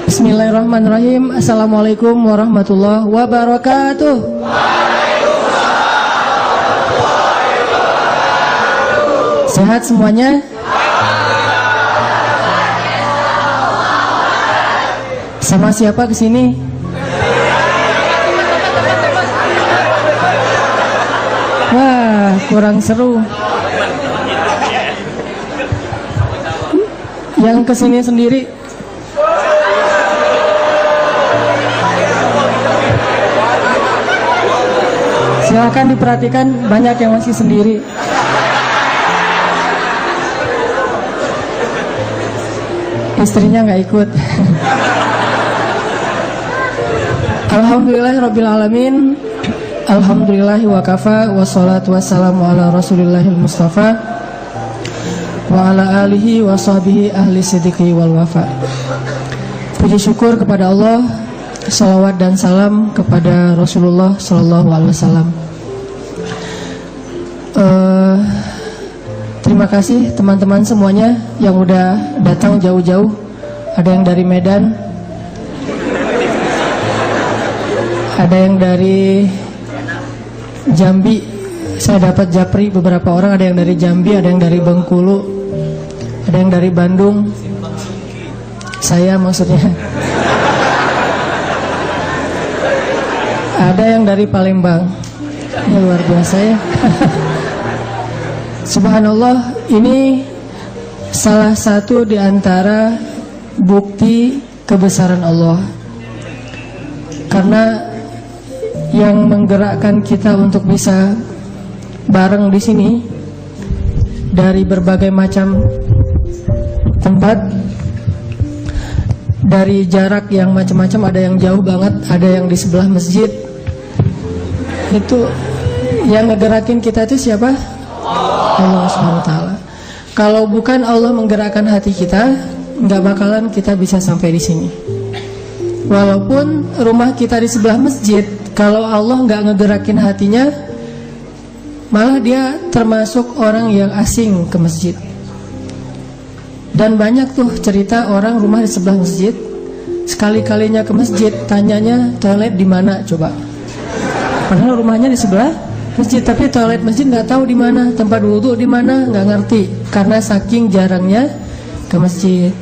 Bismillahirrahmanirrahim. Assalamualaikum warahmatullahi wabarakatuh. Sehat semuanya? Sama siapa kesini? Wah, kurang seru. Yang kesini sendiri? Silakan diperhatikan, banyak yang masih sendiri. Istrinya nggak ikut. Alhamdulillahirrabbilalamin. Alhamdulillahi wa kafa. Wassalatu wassalamu ala rasulillahil mustafa wa ala alihi wa sahbihi ahli siddiqi wal wafa. Puji syukur kepada Allah, salawat dan salam kepada Rasulullah sallallahu alaihi wasallam. Terima kasih teman-teman semuanya yang udah datang jauh-jauh. Ada yang dari Medan, ada yang dari Jambi. Saya dapat japri beberapa orang. Ada yang dari Jambi, ada yang dari Bengkulu, ada yang dari Bandung. Saya maksudnya. Ada yang dari Palembang. Ini luar biasa ya. Subhanallah, ini salah satu di antara bukti kebesaran Allah. Karena yang menggerakkan kita untuk bisa bareng di sini dari berbagai macam tempat, dari jarak yang macam-macam, ada yang jauh banget, ada yang di sebelah masjid. Itu yang ngegerakin kita itu siapa? Allah Subhanahu wa Ta'ala. Kalau bukan Allah menggerakkan hati kita, nggak bakalan kita bisa sampai di sini. Walaupun rumah kita di sebelah masjid, kalau Allah nggak ngegerakin hatinya, malah dia termasuk orang yang asing ke masjid. Dan banyak tuh cerita orang rumah di sebelah masjid, sekali-kalinya ke masjid, tanyanya toilet di mana coba. Padahal rumahnya di sebelah masjid, tapi toilet masjid nggak tahu di mana, tempat wudhu di mana nggak ngerti, karena saking jarangnya ke masjid.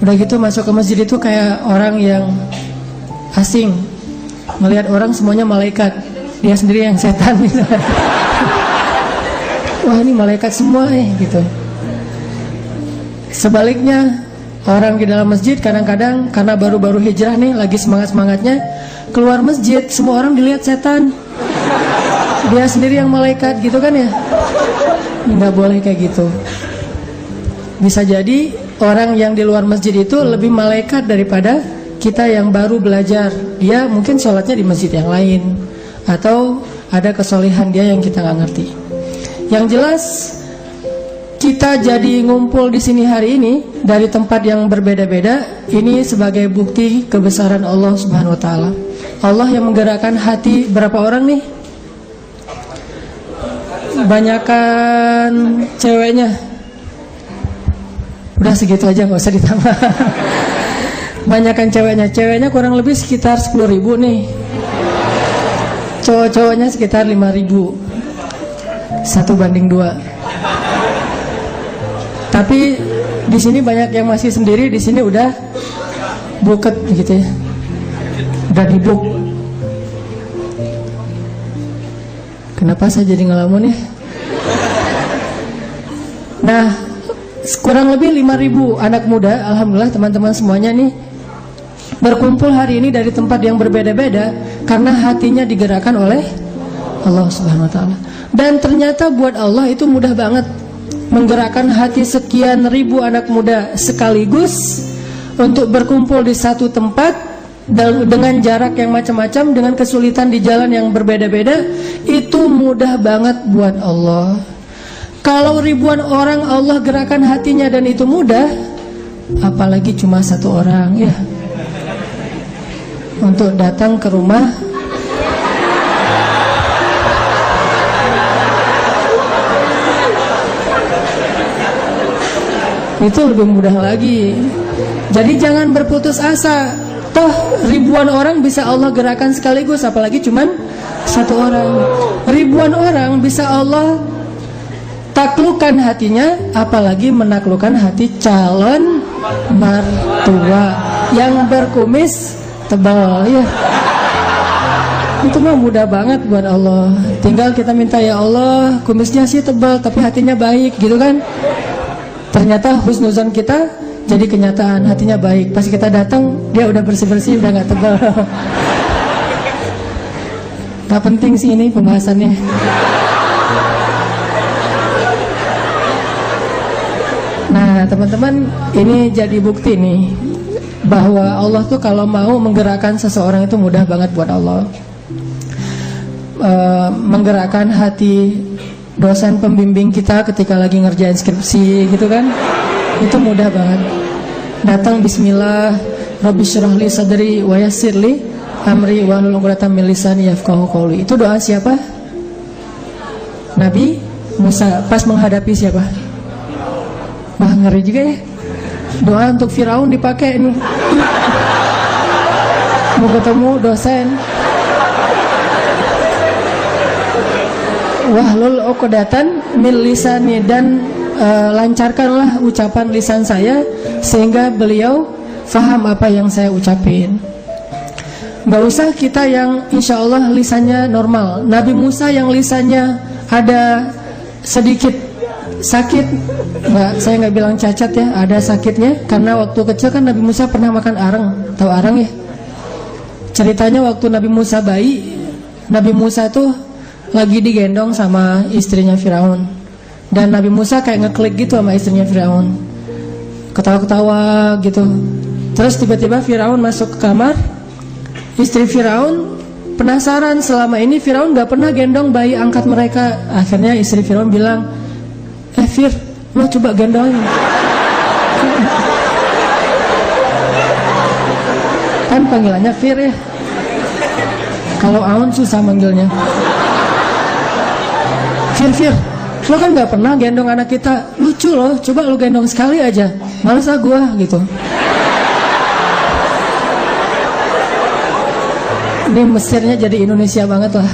Udah gitu masuk ke masjid itu kayak orang yang asing, melihat orang semuanya malaikat, dia sendiri yang setan gitu. Wah, ini malaikat semua gitu. Sebaliknya, orang di dalam masjid kadang-kadang karena baru-baru hijrah nih, lagi semangat-semangatnya keluar masjid, semua orang dilihat setan, dia sendiri yang malaikat gitu kan ya. Nggak boleh kayak gitu. Bisa jadi orang yang di luar masjid itu lebih malaikat daripada kita yang baru belajar. Dia mungkin sholatnya di masjid yang lain, atau ada kesolehan dia yang kita nggak ngerti. Yang jelas kita jadi ngumpul di sini hari ini dari tempat yang berbeda-beda, ini sebagai bukti kebesaran Allah Subhanahu wa Ta'ala. Allah yang menggerakkan hati berapa orang nih? Banyakan ceweknya. Udah segitu aja, nggak usah ditambah. Banyakan ceweknya. Ceweknya kurang lebih sekitar 10.000 nih. Cowok-cowoknya sekitar 5.000. 1:2. Tapi di sini banyak yang masih sendiri. Di sini udah buket gitu ya. Udah dibuk. Kenapa saya jadi ngelamun ya? Nah, kurang lebih 5.000 anak muda, alhamdulillah teman-teman semuanya nih berkumpul hari ini dari tempat yang berbeda-beda karena hatinya digerakkan oleh Allah Subhanahu wa Ta'ala. Dan ternyata buat Allah itu mudah banget menggerakkan hati sekian ribu anak muda sekaligus untuk berkumpul di satu tempat dengan jarak yang macam-macam, dengan kesulitan di jalan yang berbeda-beda. Itu mudah banget buat Allah. Kalau ribuan orang Allah gerakan hatinya dan itu mudah, apalagi cuma satu orang ya, untuk datang ke rumah itu lebih mudah lagi. Jadi jangan berputus asa. Toh ribuan orang bisa Allah gerakan sekaligus, apalagi cuman satu orang. Ribuan orang bisa Allah taklukkan hatinya, apalagi menaklukkan hati calon mertua yang berkumis tebal ya. Itu mah mudah banget buat Allah. Tinggal kita minta, ya Allah, kumisnya sih tebal tapi hatinya baik gitu kan. Ternyata husnuzon kita jadi kenyataan, hatinya baik. Pas kita datang dia udah bersih-bersih, udah gak tebal. Gak penting sih ini pembahasannya. Nah teman-teman, ini jadi bukti nih bahwa Allah tuh kalau mau menggerakkan seseorang itu mudah banget buat Allah. Menggerakkan hati dosen pembimbing kita ketika lagi ngerjain skripsi gitu kan, itu mudah banget. Datang bismillah, Rabbi syrahli sadri wa yassirli amri wahlul 'uqdatam min lisani yafqahu qawli. Itu doa siapa? Nabi Musa pas menghadapi siapa? Wah, ngeri juga ya. Doa untuk Firaun dipakai nih. Mau ketemu dosen. Wahlul 'uqdatan min lisani, dan lancarkanlah ucapan lisan saya sehingga beliau faham apa yang saya ucapin. Gak usah kita yang insya Allah lisannya normal. Nabi Musa yang lisannya ada sedikit sakit, saya nggak bilang cacat ya, ada sakitnya karena waktu kecil kan Nabi Musa pernah makan arang. Tahu arang ya? Ceritanya waktu Nabi Musa bayi, Nabi Musa tuh lagi digendong sama istrinya Firaun, dan Nabi Musa kayak ngeklik gitu sama istrinya Firaun, ketawa-ketawa gitu. Terus tiba-tiba Firaun masuk ke kamar. Istri Firaun penasaran, selama ini Firaun gak pernah gendong bayi angkat mereka. Akhirnya istri Firaun bilang, Fir, lo coba gendongin. Kan panggilannya Fir ya. Kalau Aun susah manggilnya. Fir, lo kan gak pernah gendong anak kita, lucu loh, coba lo gendong sekali aja. Males ah gua gitu. Ini Mesirnya jadi Indonesia banget lah.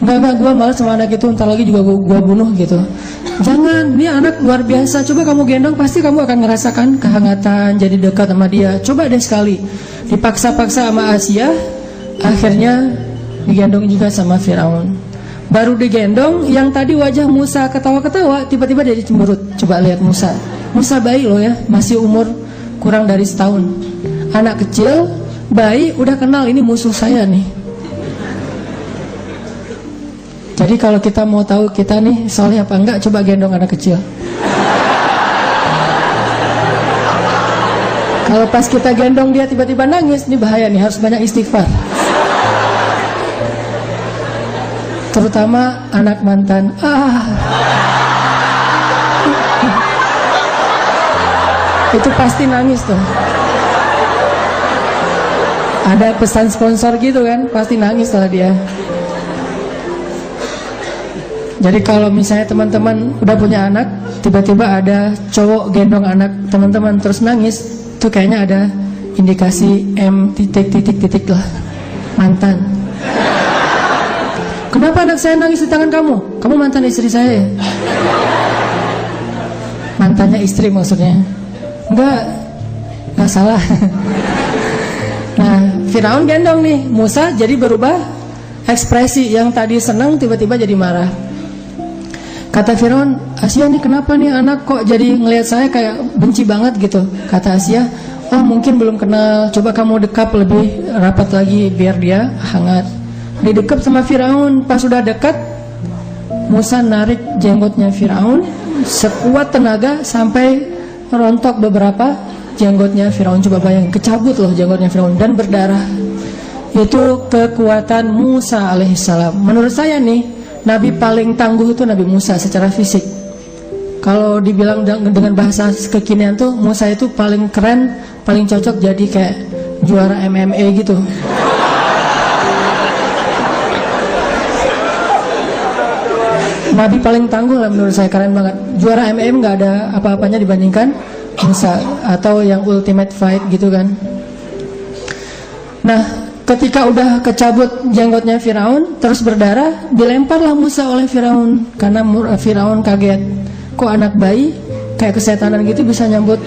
Enggak, gua males sama anak itu, ntar lagi juga gua bunuh gitu. Jangan, ini anak luar biasa, coba kamu gendong, pasti kamu akan ngerasakan kehangatan, jadi dekat sama dia. Coba deh sekali. Dipaksa-paksa sama Asia, akhirnya digendong juga sama Firaun. Baru digendong, yang tadi wajah Musa ketawa-ketawa, tiba-tiba jadi cemberut. Coba lihat Musa. Musa bayi loh ya, masih umur kurang dari setahun. Anak kecil, bayi, udah kenal ini musuh saya nih. Jadi kalau kita mau tahu kita nih soleh apa enggak, coba gendong anak kecil. Kalau pas kita gendong dia tiba-tiba nangis, ini bahaya nih, harus banyak istighfar. Terutama anak mantan. Itu pasti nangis tuh. Ada pesan sponsor gitu kan, pasti nangis lah dia. Jadi kalau misalnya teman-teman udah punya anak, tiba-tiba ada cowok gendong anak teman-teman terus nangis, itu kayaknya ada indikasi titik lah, mantan. Kenapa anak saya nangis di tangan kamu? Kamu mantan istri saya ya? Mantannya istri maksudnya. Enggak salah. Nah, Firaun gendong nih Musa, jadi berubah ekspresi, yang tadi senang tiba-tiba jadi marah. Kata Firaun, Asia nih kenapa nih anak kok jadi ngelihat saya kayak benci banget gitu. Kata Asia, oh mungkin belum kenal, coba kamu dekap lebih rapat lagi biar dia hangat. Didekap sama Firaun, pas sudah dekat Musa narik jenggotnya Firaun sekuat tenaga sampai rontok beberapa jenggotnya Firaun. Coba bayangin, kecabut loh jenggotnya Firaun dan berdarah. Itu kekuatan Musa alaihissalam. Menurut saya nih, Nabi paling tangguh itu Nabi Musa secara fisik. Kalau dibilang dengan bahasa kekinian tuh, Musa itu paling keren, paling cocok jadi kayak juara MMA gitu. Nabi paling tangguh lah menurut saya, keren banget. Juara MM nggak ada apa-apanya dibandingkan Musa, atau yang ultimate fight gitu kan. Nah, ketika udah kecabut jenggotnya Firaun terus berdarah, dilemparlah Musa oleh Firaun karena Firaun kaget. Kok anak bayi kayak kesetanan gitu bisa nyambut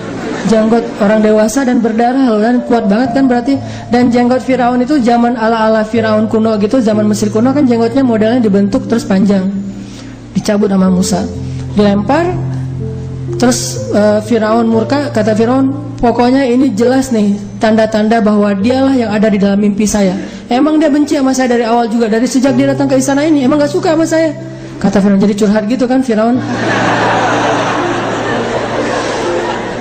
jenggot orang dewasa dan berdarah loh, dan kuat banget kan berarti. Dan jenggot Firaun itu zaman ala-ala Firaun kuno gitu, zaman Mesir kuno kan jenggotnya modelnya dibentuk terus panjang. Dicabut sama Musa, dilempar. Terus Firaun murka, kata Firaun, pokoknya ini jelas nih tanda-tanda bahwa dialah yang ada di dalam mimpi saya. Emang dia benci sama saya dari awal juga, dari sejak dia datang ke istana ini emang gak suka sama saya, kata Firaun. Jadi curhat gitu kan Firaun.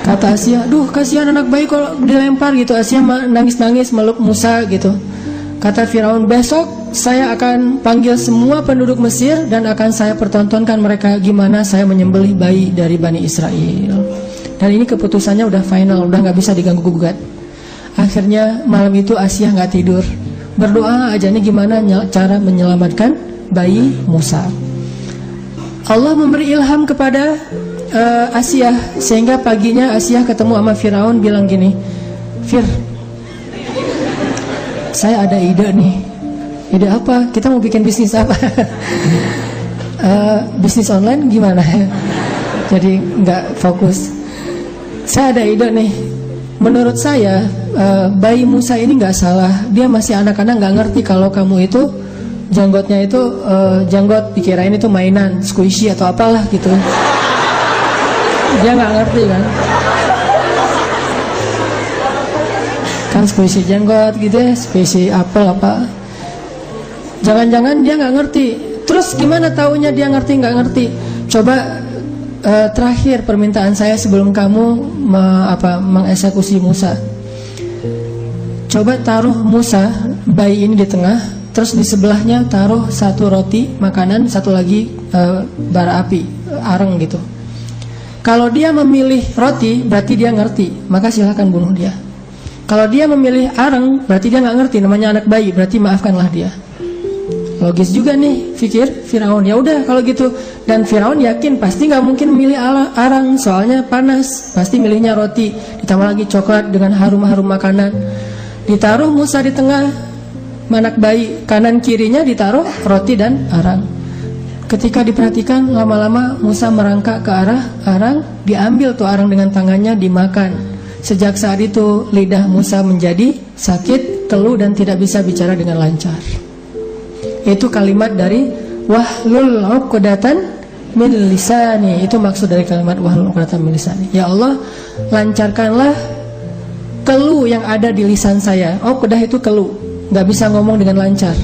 Kata Asia, duh kasihan anak bayi kalau dilempar gitu. Asia nangis-nangis meluk Musa gitu. Kata Firaun, besok saya akan panggil semua penduduk Mesir dan akan saya pertontonkan mereka gimana saya menyembelih bayi dari Bani Israel. Dan ini keputusannya udah final, udah gak bisa diganggu-gugat. Akhirnya malam itu Asia gak tidur, berdoa aja nih gimana cara menyelamatkan bayi Musa. Allah memberi ilham kepada Asia, sehingga paginya Asia ketemu sama Firaun, bilang gini, Fir, saya ada ide nih. Ide apa? Kita mau bikin bisnis apa? Bisnis online gimana? Jadi nggak fokus. Saya ada ide nih. Menurut saya bayi Musa ini nggak salah. Dia masih anak-anak, nggak ngerti kalau kamu itu janggotnya itu janggot dikirain itu mainan, squishy atau apalah gitu. Dia nggak ngerti kan squishy jenggot gitu ya, squishy apel apa. Jangan-jangan dia nggak ngerti. Terus gimana taunya dia ngerti nggak ngerti? Coba terakhir permintaan saya sebelum kamu mengeksekusi Musa. Coba taruh Musa bayi ini di tengah, terus di sebelahnya taruh satu roti makanan, satu lagi bara api, areng gitu. Kalau dia memilih roti, berarti dia ngerti, maka silahkan bunuh dia. Kalau dia memilih areng, berarti dia nggak ngerti, namanya anak bayi, berarti maafkanlah dia. Logis juga nih, pikir Firaun. Ya udah kalau gitu. Dan Firaun yakin pasti nggak mungkin milih areng, soalnya panas. Pasti milihnya roti, ditambah lagi coklat dengan harum-harum makanan. Ditaruh Musa di tengah, anak bayi, kanan kirinya ditaruh roti dan arang. Ketika diperhatikan, lama-lama Musa merangkak ke arah arang, diambil tuh arang dengan tangannya, dimakan. Sejak saat itu lidah Musa menjadi sakit, keluh dan tidak bisa bicara dengan lancar. Itu kalimat dari wahlul 'uqdatan min lisani. Itu maksud dari kalimat wahlul 'uqdatan min lisani. Ya Allah, lancarkanlah keluh yang ada di lisan saya. Uqdah itu keluh, nggak bisa ngomong dengan lancar.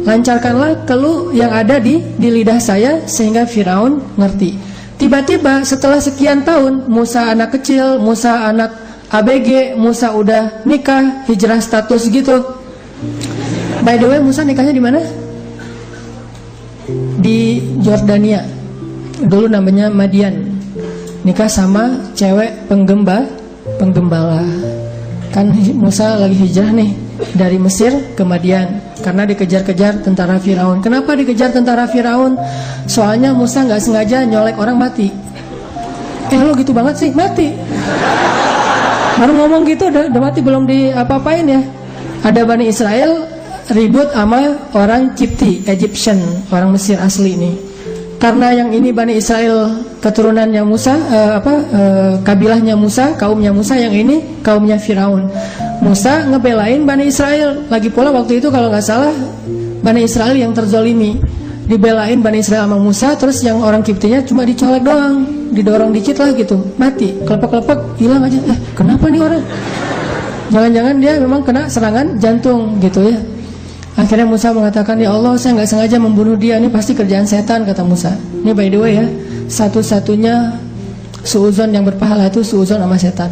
Lancarkanlah keluh yang ada di lidah saya sehingga Firaun ngerti. Tiba-tiba setelah sekian tahun, Musa anak kecil, Musa anak ABG, Musa udah nikah, hijrah status gitu. By the way, Musa nikahnya di mana? Di Jordania. Dulu namanya Madian. Nikah sama cewek penggembala. Kan Musa lagi hijrah nih dari Mesir ke Madian karena dikejar-kejar tentara Firaun. Kenapa dikejar tentara Firaun? Soalnya Musa nggak sengaja nyolek orang mati. Lo gitu banget sih, mati. Baru ngomong gitu udah mati, belum diapa-apain ya. Ada Bani Israel ribut sama orang Kipti, Egyptian, orang Mesir asli ini. Karena yang ini Bani Israel keturunannya Musa, kabilahnya Musa, kaumnya Musa, yang ini kaumnya Firaun. Musa ngebelain Bani Israel. Lagi pula waktu itu kalau nggak salah Bani Israel yang terzolimi, dibelain Bani Israel sama Musa. Terus yang orang Kiptinya cuma dicolek doang, didorong dikit lah gitu, mati, kelepek-kelepek, hilang aja. Kenapa nih orang? Jangan-jangan dia memang kena serangan jantung gitu ya. Akhirnya Musa mengatakan, ya Allah, saya nggak sengaja membunuh dia, ini pasti kerjaan setan, kata Musa. Ini by the way ya, satu-satunya suuzon yang berpahala itu suuzon sama setan.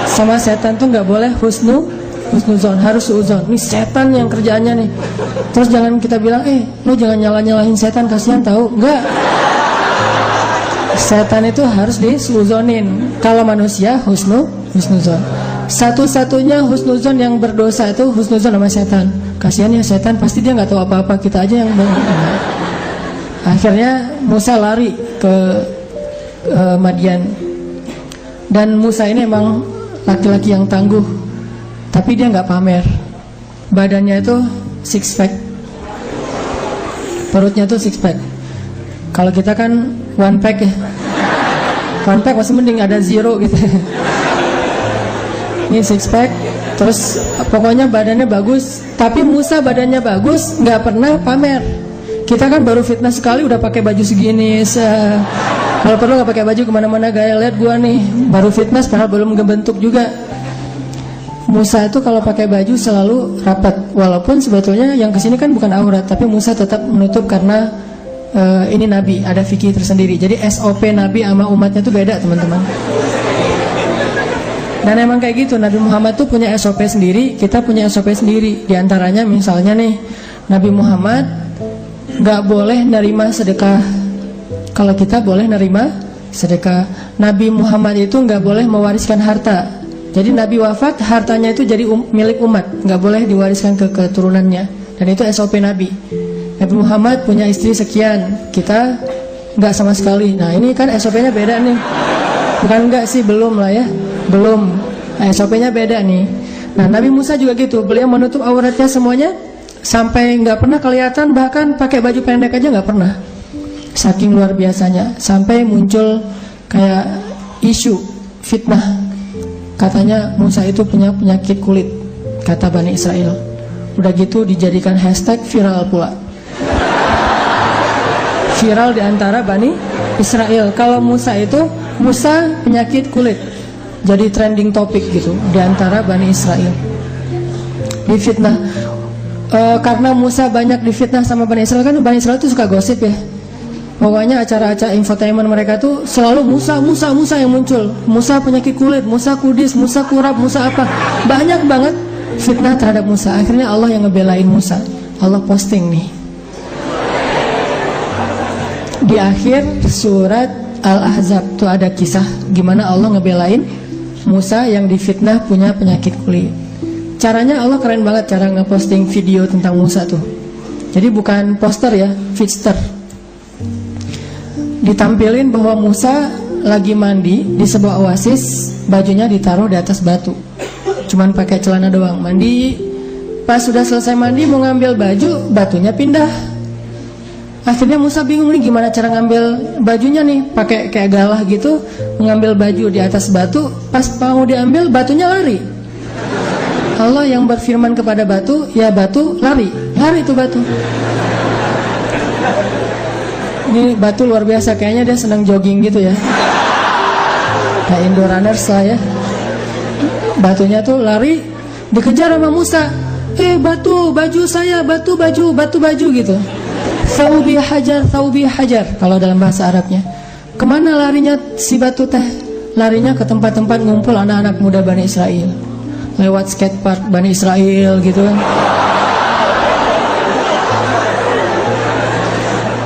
Sama setan tuh nggak boleh husnuzon, harus suuzon. Ini setan yang kerjaannya nih. Terus jangan kita bilang, lo jangan nyalahin setan, kasihan tahu. Enggak. Setan itu harus disuuzonin. Kalau manusia husnuzon. Satu-satunya husnuzon yang berdosa itu husnuzon sama setan. Kasihan ya setan, pasti dia nggak tahu apa-apa, kita aja yang Akhirnya Musa lari ke Madian. Dan Musa ini emang laki-laki yang tangguh, tapi dia nggak pamer. Badannya itu six pack, perutnya tuh six pack. Kalau kita kan one pack ya, one pack masih mending, ada zero gitu. Ini six pack, terus pokoknya badannya bagus. Tapi Musa badannya bagus, nggak pernah pamer. Kita kan baru fitness sekali udah pakai baju segini, kalau perlu nggak pakai baju kemana-mana gaya, lihat gua nih baru fitness padahal belum ngebentuk juga. Musa itu kalau pakai baju selalu rapat, walaupun sebetulnya yang kesini kan bukan aurat, tapi Musa tetap menutup karena ini Nabi, ada fikih tersendiri. Jadi SOP Nabi sama umatnya itu beda teman-teman. Dan emang kayak gitu, Nabi Muhammad tuh punya SOP sendiri, kita punya SOP sendiri. Di antaranya misalnya nih, Nabi Muhammad nggak boleh nerima sedekah. Kalau kita boleh nerima sedekah. Nabi Muhammad itu nggak boleh mewariskan harta. Jadi Nabi wafat, hartanya itu jadi milik umat, nggak boleh diwariskan ke keturunannya. Dan itu SOP Nabi. Nabi Muhammad punya istri sekian, kita nggak sama sekali. Nah ini kan SOP-nya beda nih. Bukan nggak sih, belum lah ya, belum. Nah, SOP-nya beda nih. Nah Nabi Musa juga gitu, beliau menutup auratnya semuanya sampai nggak pernah kelihatan, bahkan pakai baju pendek aja nggak pernah. Saking luar biasanya, sampai muncul kayak isu fitnah. Katanya Musa itu punya penyakit kulit, kata Bani Israel. Udah gitu dijadikan hashtag viral pula. Viral di antara Bani Israel. Kalau Musa itu, Musa penyakit kulit, jadi trending topik gitu di antara Bani Israel. Difitnah. Karena Musa banyak difitnah sama Bani Israel, kan Bani Israel itu suka gosip ya. Pokoknya acara-acara infotainment mereka tuh selalu Musa yang muncul. Musa penyakit kulit, Musa kudis, Musa kurap, Musa apa. Banyak banget fitnah terhadap Musa. Akhirnya Allah yang ngebelain Musa. Allah posting nih. Di akhir surat Al-Ahzab tuh ada kisah gimana Allah ngebelain Musa yang difitnah punya penyakit kulit. Caranya Allah keren banget, cara ngeposting video tentang Musa tuh. Jadi bukan poster ya, fitster. Ditampilin bahwa Musa lagi mandi di sebuah oasis, bajunya ditaruh di atas batu, cuman pakai celana doang, mandi. Pas sudah selesai mandi mau ngambil baju, batunya pindah. Akhirnya Musa bingung nih gimana cara ngambil bajunya nih, pakai kayak galah gitu, mengambil baju di atas batu. Pas mau diambil, batunya lari. Allah yang berfirman kepada batu, ya batu lari itu batu. Ini batu luar biasa, kayaknya dia senang jogging gitu ya, kayak indoor runners lah ya. Batunya tuh lari, dikejar sama Musa. Batu, baju saya, batu baju gitu. Thawbi hajar kalau dalam bahasa Arabnya. Kemana larinya si batu teh? Larinya ke tempat-tempat ngumpul anak-anak muda Bani Israel, lewat skatepark Bani Israel gitu kan.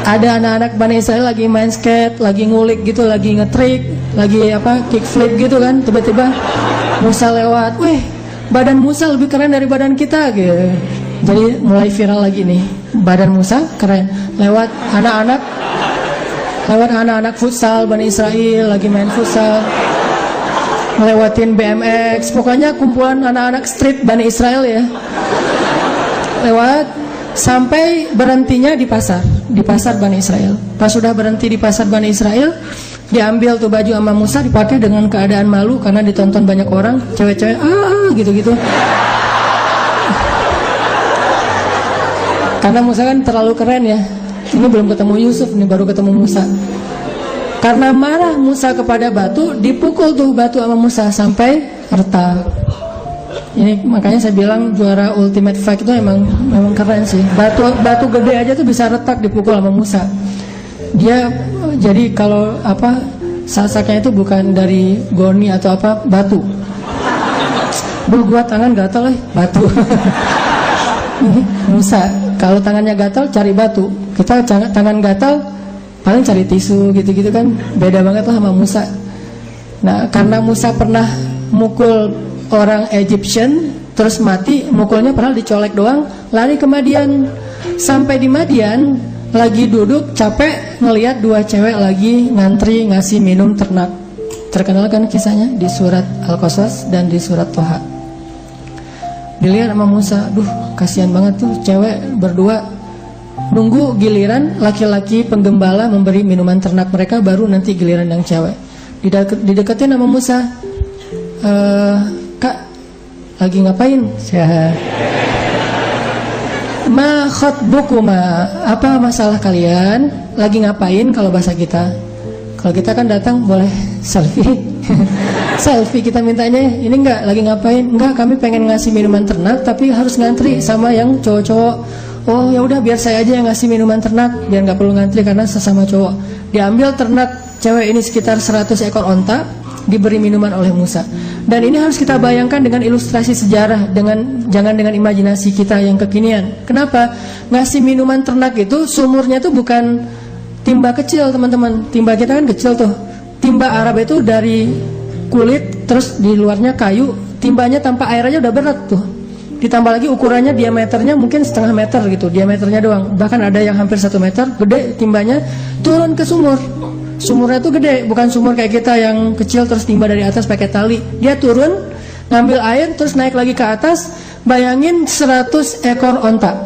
Ada anak-anak Bani Israel lagi main skate, lagi ngulik gitu, lagi ngetrik, lagi kickflip gitu kan. Tiba-tiba Musa lewat, badan Musa lebih keren dari badan kita gitu. Jadi mulai viral lagi nih, badan Musa keren. Lewat anak-anak futsal Bani Israel lagi main futsal, ngelewatin BMX, pokoknya kumpulan anak-anak street Bani Israel ya. Lewat sampai berhentinya di pasar Bani Israel. Pas sudah berhenti di pasar Bani Israel, diambil tuh baju sama Musa, dipakai dengan keadaan malu karena ditonton banyak orang, cewek-cewek gitu-gitu. Karena Musa kan terlalu keren ya. Ini belum ketemu Yusuf, ini baru ketemu Musa. Karena marah Musa kepada batu, dipukul tuh batu sama Musa sampai retak. Ini makanya saya bilang juara Ultimate Fight itu memang keren sih. Batu gede aja tuh bisa retak dipukul sama Musa. Dia jadi kalau sasaknya itu bukan dari goni atau batu. Gua tangan gatal batu. Musa kalau tangannya gatal cari batu. Kita tangan gatal paling cari tisu gitu-gitu kan. Beda banget lah sama Musa. Nah, karena Musa pernah mukul orang Egyptian terus mati, mukulnya padahal dicolek doang, lari ke Madian. Sampai di Madian lagi duduk capek ngelihat dua cewek lagi ngantri ngasih minum ternak. Terkenal kan kisahnya di surat Al-Qasas dan di surat Toha. Dilihat sama Musa, duh kasihan banget tuh cewek berdua nunggu giliran laki-laki penggembala memberi minuman ternak mereka, baru nanti giliran yang cewek. Dideketin sama Musa, Kak lagi ngapain? Ma khatbukuma, apa masalah kalian? Lagi ngapain kalau bahasa kita? Kalau kita kan datang boleh selfie. Selfie kita mintanya, ini enggak lagi ngapain? Enggak, kami pengen ngasih minuman ternak tapi harus ngantri sama yang cowok-cowok. Oh ya udah biar saya aja yang ngasih minuman ternak, biar nggak perlu ngantri karena sesama cowok. Diambil ternak cewek ini sekitar 100 ekor onta, diberi minuman oleh Musa. Dan ini harus kita bayangkan dengan ilustrasi sejarah, jangan dengan imajinasi kita yang kekinian. Kenapa? Ngasih minuman ternak itu sumurnya itu bukan timba kecil teman-teman. Timba kita kan kecil tuh. Timba Arab itu dari kulit, terus di luarnya kayu. Timbanya tanpa air aja udah berat tuh. Ditambah lagi ukurannya, diameternya mungkin setengah meter gitu, diameternya doang. Bahkan ada yang hampir 1 meter, gede timbanya, turun ke sumur. Sumurnya tuh gede, bukan sumur kayak kita yang kecil terus timba dari atas pakai tali. Dia turun, ngambil air, terus naik lagi ke atas. Bayangin 100 ekor onta.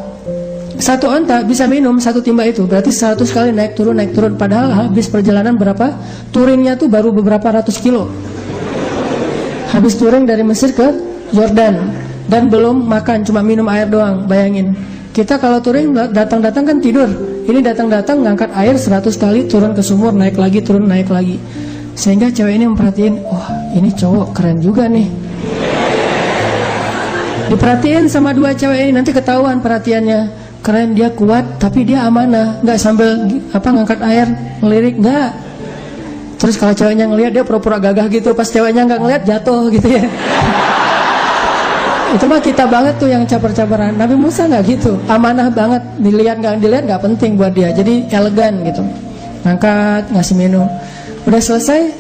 Satu onta bisa minum satu timba itu, berarti 100 kali naik turun. Padahal habis perjalanan berapa? Touringnya tuh baru beberapa ratus kilo. Habis touring dari Mesir ke Yordan. Dan belum makan, cuma minum air doang. Bayangin, kita kalau touring datang-datang kan tidur. Ini datang-datang ngangkat air 100 kali, turun ke sumur, naik lagi, turun, naik lagi. Sehingga cewek ini memperhatiin, wah ini cowok keren juga nih. Diperhatiin sama dua cewek ini, nanti ketahuan perhatiannya. Keren, dia kuat, tapi dia amanah. Nggak sambil ngangkat air, ngelirik, nggak. Terus kalau ceweknya ngelihat, dia pura-pura gagah gitu. Pas ceweknya nggak ngelihat, jatuh gitu ya. Itu mah kita banget tuh yang caper-caperan. Nabi Musa nggak gitu, amanah banget. Dilihat nggak penting buat dia. Jadi elegan gitu. Angkat, ngasih minum. Udah selesai,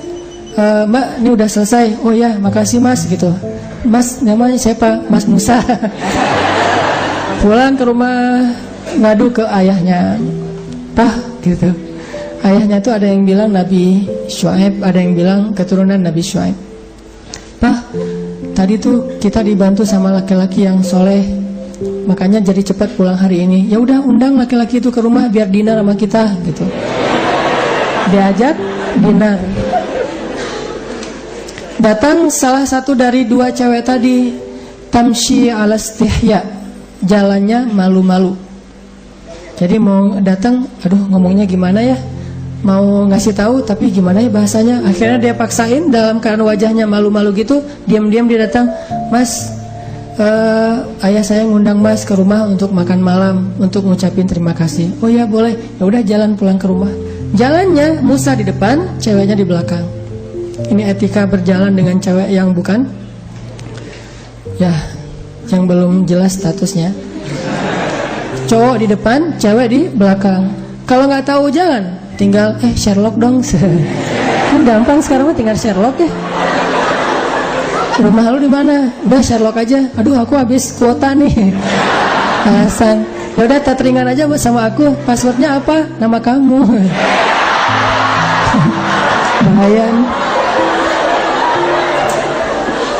Mbak, ini udah selesai. Oh ya, makasih Mas gitu. Mas namanya siapa? Mas Musa. Pulang ke rumah, ngadu ke ayahnya. Pak gitu. Ayahnya tuh ada yang bilang Nabi Syuaib, ada yang bilang keturunan Nabi Syuaib. Pak, tadi tuh kita dibantu sama laki-laki yang soleh, makanya jadi cepat pulang hari ini. Ya udah undang laki-laki itu ke rumah biar dinner sama kita gitu. Diajak dinner. Datang salah satu dari dua cewek tadi, tamshi ala istihya, jalannya malu-malu. Jadi mau datang, aduh ngomongnya gimana ya? Mau ngasih tahu tapi gimana ya bahasanya. Akhirnya dia paksain dalam keadaan wajahnya malu-malu gitu. Diam-diam dia datang, Mas, ayah saya ngundang Mas ke rumah untuk makan malam, untuk ngucapin terima kasih. Oh ya boleh. Ya udah jalan pulang ke rumah. Jalannya Musa di depan, ceweknya di belakang. Ini etika berjalan dengan cewek yang bukan, ya, yang belum jelas statusnya. Cowok di depan, cewek di belakang. Kalau nggak tahu jalan, tinggal Sherlock dong. Kan gampang sekarang mah tinggal Sherlock ya. Rumah lu di mana? Udah Sherlock aja. Aduh aku habis kuota nih. Hasan. Ya udah tatringan aja sama aku. Passwordnya apa? Nama kamu. Bahaya nih.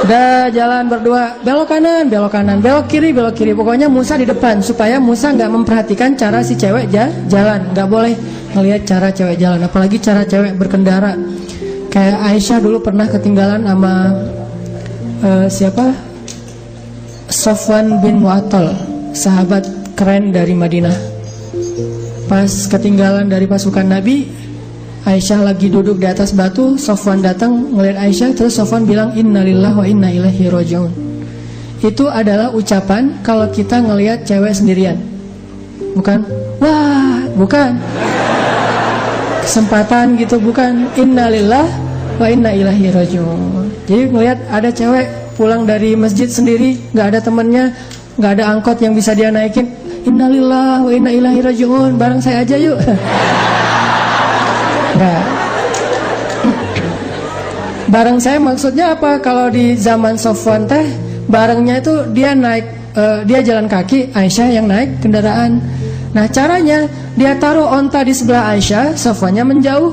Udah jalan berdua, belok kanan, belok kiri. Pokoknya Musa di depan, supaya Musa nggak memperhatikan cara si cewek jalan. Nggak boleh ngelihat cara cewek jalan, apalagi cara cewek berkendara. Kayak Aisyah dulu pernah ketinggalan sama siapa? Sofwan bin Mu'attal, sahabat keren dari Madinah. Pas ketinggalan dari pasukan Nabi, Aisyah lagi duduk di atas batu, Sofwan datang ngelihat Aisyah, terus Sofwan bilang innalillahi wa inna ilaihi raji'un. Itu adalah ucapan kalau kita ngelihat cewek sendirian. Bukan, wah, bukan. Kesempatan gitu, bukan. Innalillahi wa inna ilaihi raji'un. Jadi ngelihat ada cewek pulang dari masjid sendiri, nggak ada temennya, nggak ada angkot yang bisa dia naikin. Innalillahi wa inna ilaihi raji'un. Bareng saya aja yuk. Nah, bareng saya maksudnya apa? Kalau di zaman Sofwan teh, barengnya itu dia naik, dia jalan kaki, Aisyah yang naik kendaraan. Nah caranya, dia taruh onta di sebelah Aisyah, Safwannya menjauh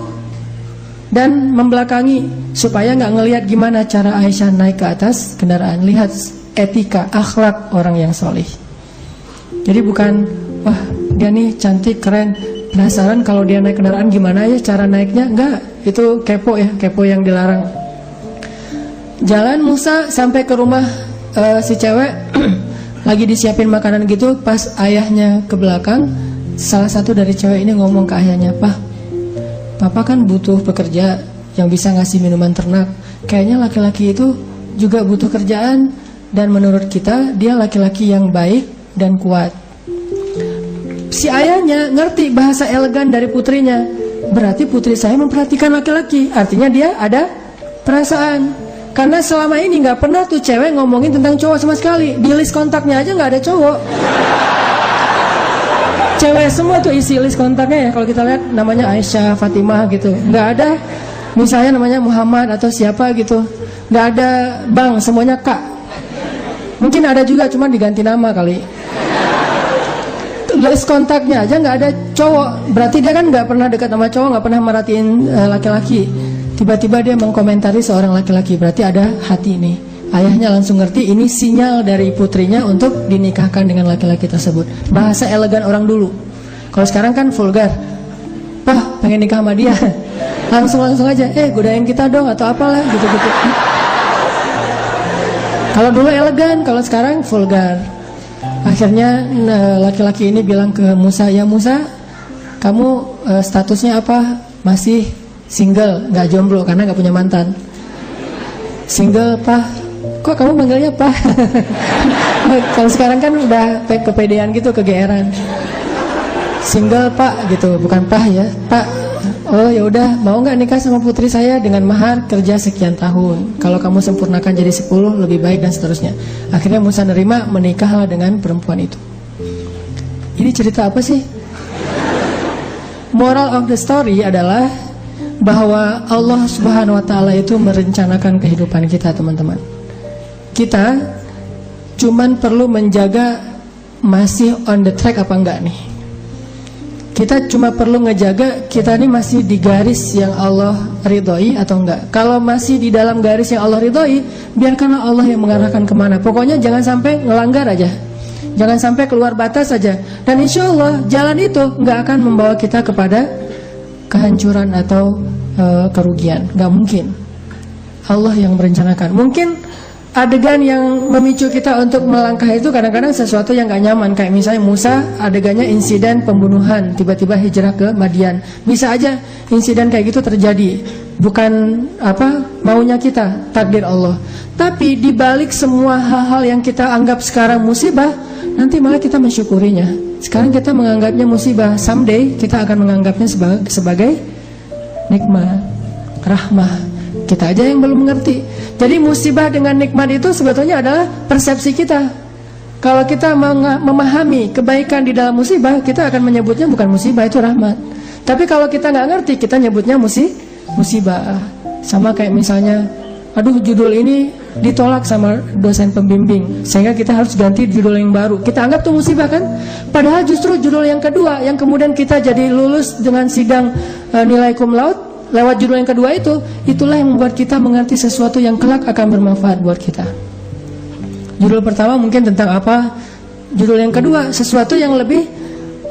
dan membelakangi supaya nggak ngelihat gimana cara Aisyah naik ke atas kendaraan. Lihat etika, akhlak orang yang solih. Jadi bukan, wah dia nih cantik, keren, penasaran kalau dia naik kendaraan gimana ya cara naiknya. Enggak, itu kepo ya, kepo yang dilarang. Jalan Musa sampai ke rumah si cewek lagi disiapin makanan gitu. Pas ayahnya ke belakang, salah satu dari cewek ini ngomong ke ayahnya, Papa kan butuh pekerja yang bisa ngasih minuman ternak. Kayaknya laki-laki itu juga butuh kerjaan, dan menurut kita dia laki-laki yang baik dan kuat. Si ayahnya ngerti bahasa elegan dari putrinya. Berarti putri saya memperhatikan laki-laki, artinya dia ada perasaan. Karena selama ini nggak pernah tuh cewek ngomongin tentang cowok sama sekali. Di list kontaknya aja nggak ada cowok. Cewek semua tuh isi list kontaknya ya. Kalau kita lihat namanya Aisyah, Fatimah gitu, nggak ada misalnya namanya Muhammad atau siapa gitu, nggak ada Bang, semuanya Kak. Mungkin ada juga, cuma diganti nama kali. List kontaknya aja nggak ada cowok. Berarti dia kan nggak pernah dekat sama cowok, nggak pernah merhatiin laki-laki. Tiba-tiba dia mengkomentari seorang laki-laki, berarti ada hati nih. Ayahnya langsung ngerti ini sinyal dari putrinya untuk dinikahkan dengan laki-laki tersebut. Bahasa elegan orang dulu. Kalau sekarang kan vulgar. Wah, pengen nikah sama dia. Langsung aja, godain kita dong atau apalah gitu-gitu. Kalau dulu elegan, kalau sekarang vulgar. Akhirnya laki-laki ini bilang ke Musa, ya Musa, kamu statusnya apa? Masih single, nggak jomblo karena nggak punya mantan. Single, Pak. Kok kamu manggilnya Pak? Kalau sekarang kan udah kepedean gitu, kegeeran. Single Pak gitu, bukan Pak ya, Pak. Oh ya udah, mau nggak nikah sama putri saya dengan mahar kerja sekian tahun. Kalau kamu sempurnakan jadi 10 lebih baik dan seterusnya. Akhirnya Musa nerima, menikahlah dengan perempuan itu. Ini cerita apa sih? Moral of the story adalah bahwa Allah Subhanahu wa taala itu merencanakan kehidupan kita, teman-teman. Kita cuman perlu menjaga masih on the track apa enggak nih. Kita cuma perlu ngejaga kita ini masih di garis yang Allah ridhoi atau enggak. Kalau masih di dalam garis yang Allah ridhoi, biarkanlah Allah yang mengarahkan kemana. Pokoknya jangan sampai ngelanggar aja, jangan sampai keluar batas saja. Dan insya Allah jalan itu nggak akan membawa kita kepada kehancuran atau kerugian. Nggak mungkin. Allah yang merencanakan. Mungkin adegan yang memicu kita untuk melangkah itu kadang-kadang sesuatu yang gak nyaman. Kayak misalnya Musa, adegannya insiden pembunuhan, tiba-tiba hijrah ke Madian. Bisa aja insiden kayak gitu terjadi, bukan maunya kita, takdir Allah. Tapi dibalik semua hal-hal yang kita anggap sekarang musibah, nanti malah kita mensyukurinya. Sekarang kita menganggapnya musibah, someday kita akan menganggapnya sebagai nikmat, rahmah. Kita aja yang belum mengerti. Jadi musibah dengan nikmat itu sebetulnya adalah persepsi kita. Kalau kita memahami kebaikan di dalam musibah, kita akan menyebutnya bukan musibah, itu rahmat. Tapi kalau kita nggak ngerti, kita nyebutnya musibah. Sama kayak misalnya, aduh judul ini ditolak sama dosen pembimbing, sehingga kita harus ganti judul yang baru. Kita anggap itu musibah kan? Padahal justru judul yang kedua, yang kemudian kita jadi lulus dengan sidang nilai cum laude, lewat judul yang kedua itu, itulah yang membuat kita mengerti sesuatu yang kelak akan bermanfaat buat kita. Judul pertama mungkin tentang apa, judul yang kedua sesuatu yang lebih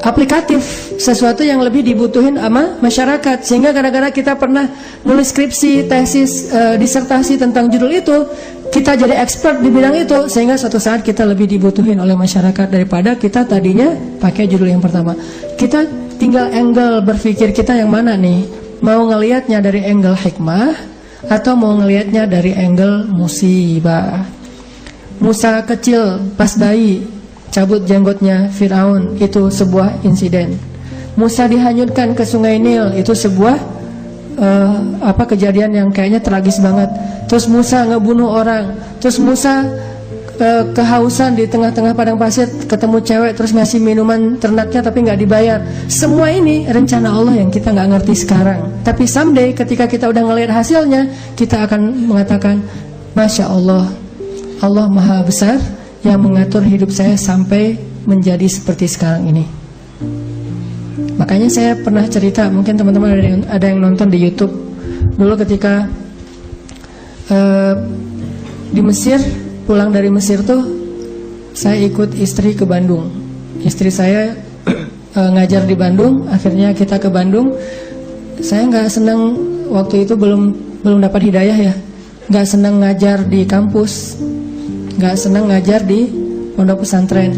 aplikatif, sesuatu yang lebih dibutuhin sama masyarakat. Sehingga kadang-kadang kita pernah nulis skripsi, tesis, disertasi tentang judul itu, kita jadi expert di bidang itu, sehingga suatu saat kita lebih dibutuhin oleh masyarakat daripada kita tadinya pakai judul yang pertama. Kita tinggal angle berpikir kita yang mana nih. Mau ngelihatnya dari angle hikmah atau mau ngelihatnya dari angle musibah. Musa kecil pas bayi cabut jenggotnya Firaun, itu sebuah insiden. Musa dihanyutkan ke sungai Nil, itu sebuah kejadian yang kayaknya tragis banget. Terus Musa ngebunuh orang, terus Musa kehausan di tengah-tengah padang pasir, ketemu cewek terus ngasih minuman ternaknya tapi nggak dibayar. Semua ini rencana Allah yang kita nggak ngerti sekarang. Tapi someday ketika kita udah ngelihat hasilnya, kita akan mengatakan, Masya Allah, Allah Maha Besar yang mengatur hidup saya sampai menjadi seperti sekarang ini. Makanya saya pernah cerita, mungkin teman-teman ada yang nonton di YouTube. Dulu ketika di Mesir, pulang dari Mesir tuh saya ikut istri ke Bandung. Istri saya ngajar di Bandung, akhirnya kita ke Bandung. Saya nggak senang waktu itu, belum dapat hidayah ya, nggak senang ngajar di kampus, nggak senang ngajar di pondok pesantren.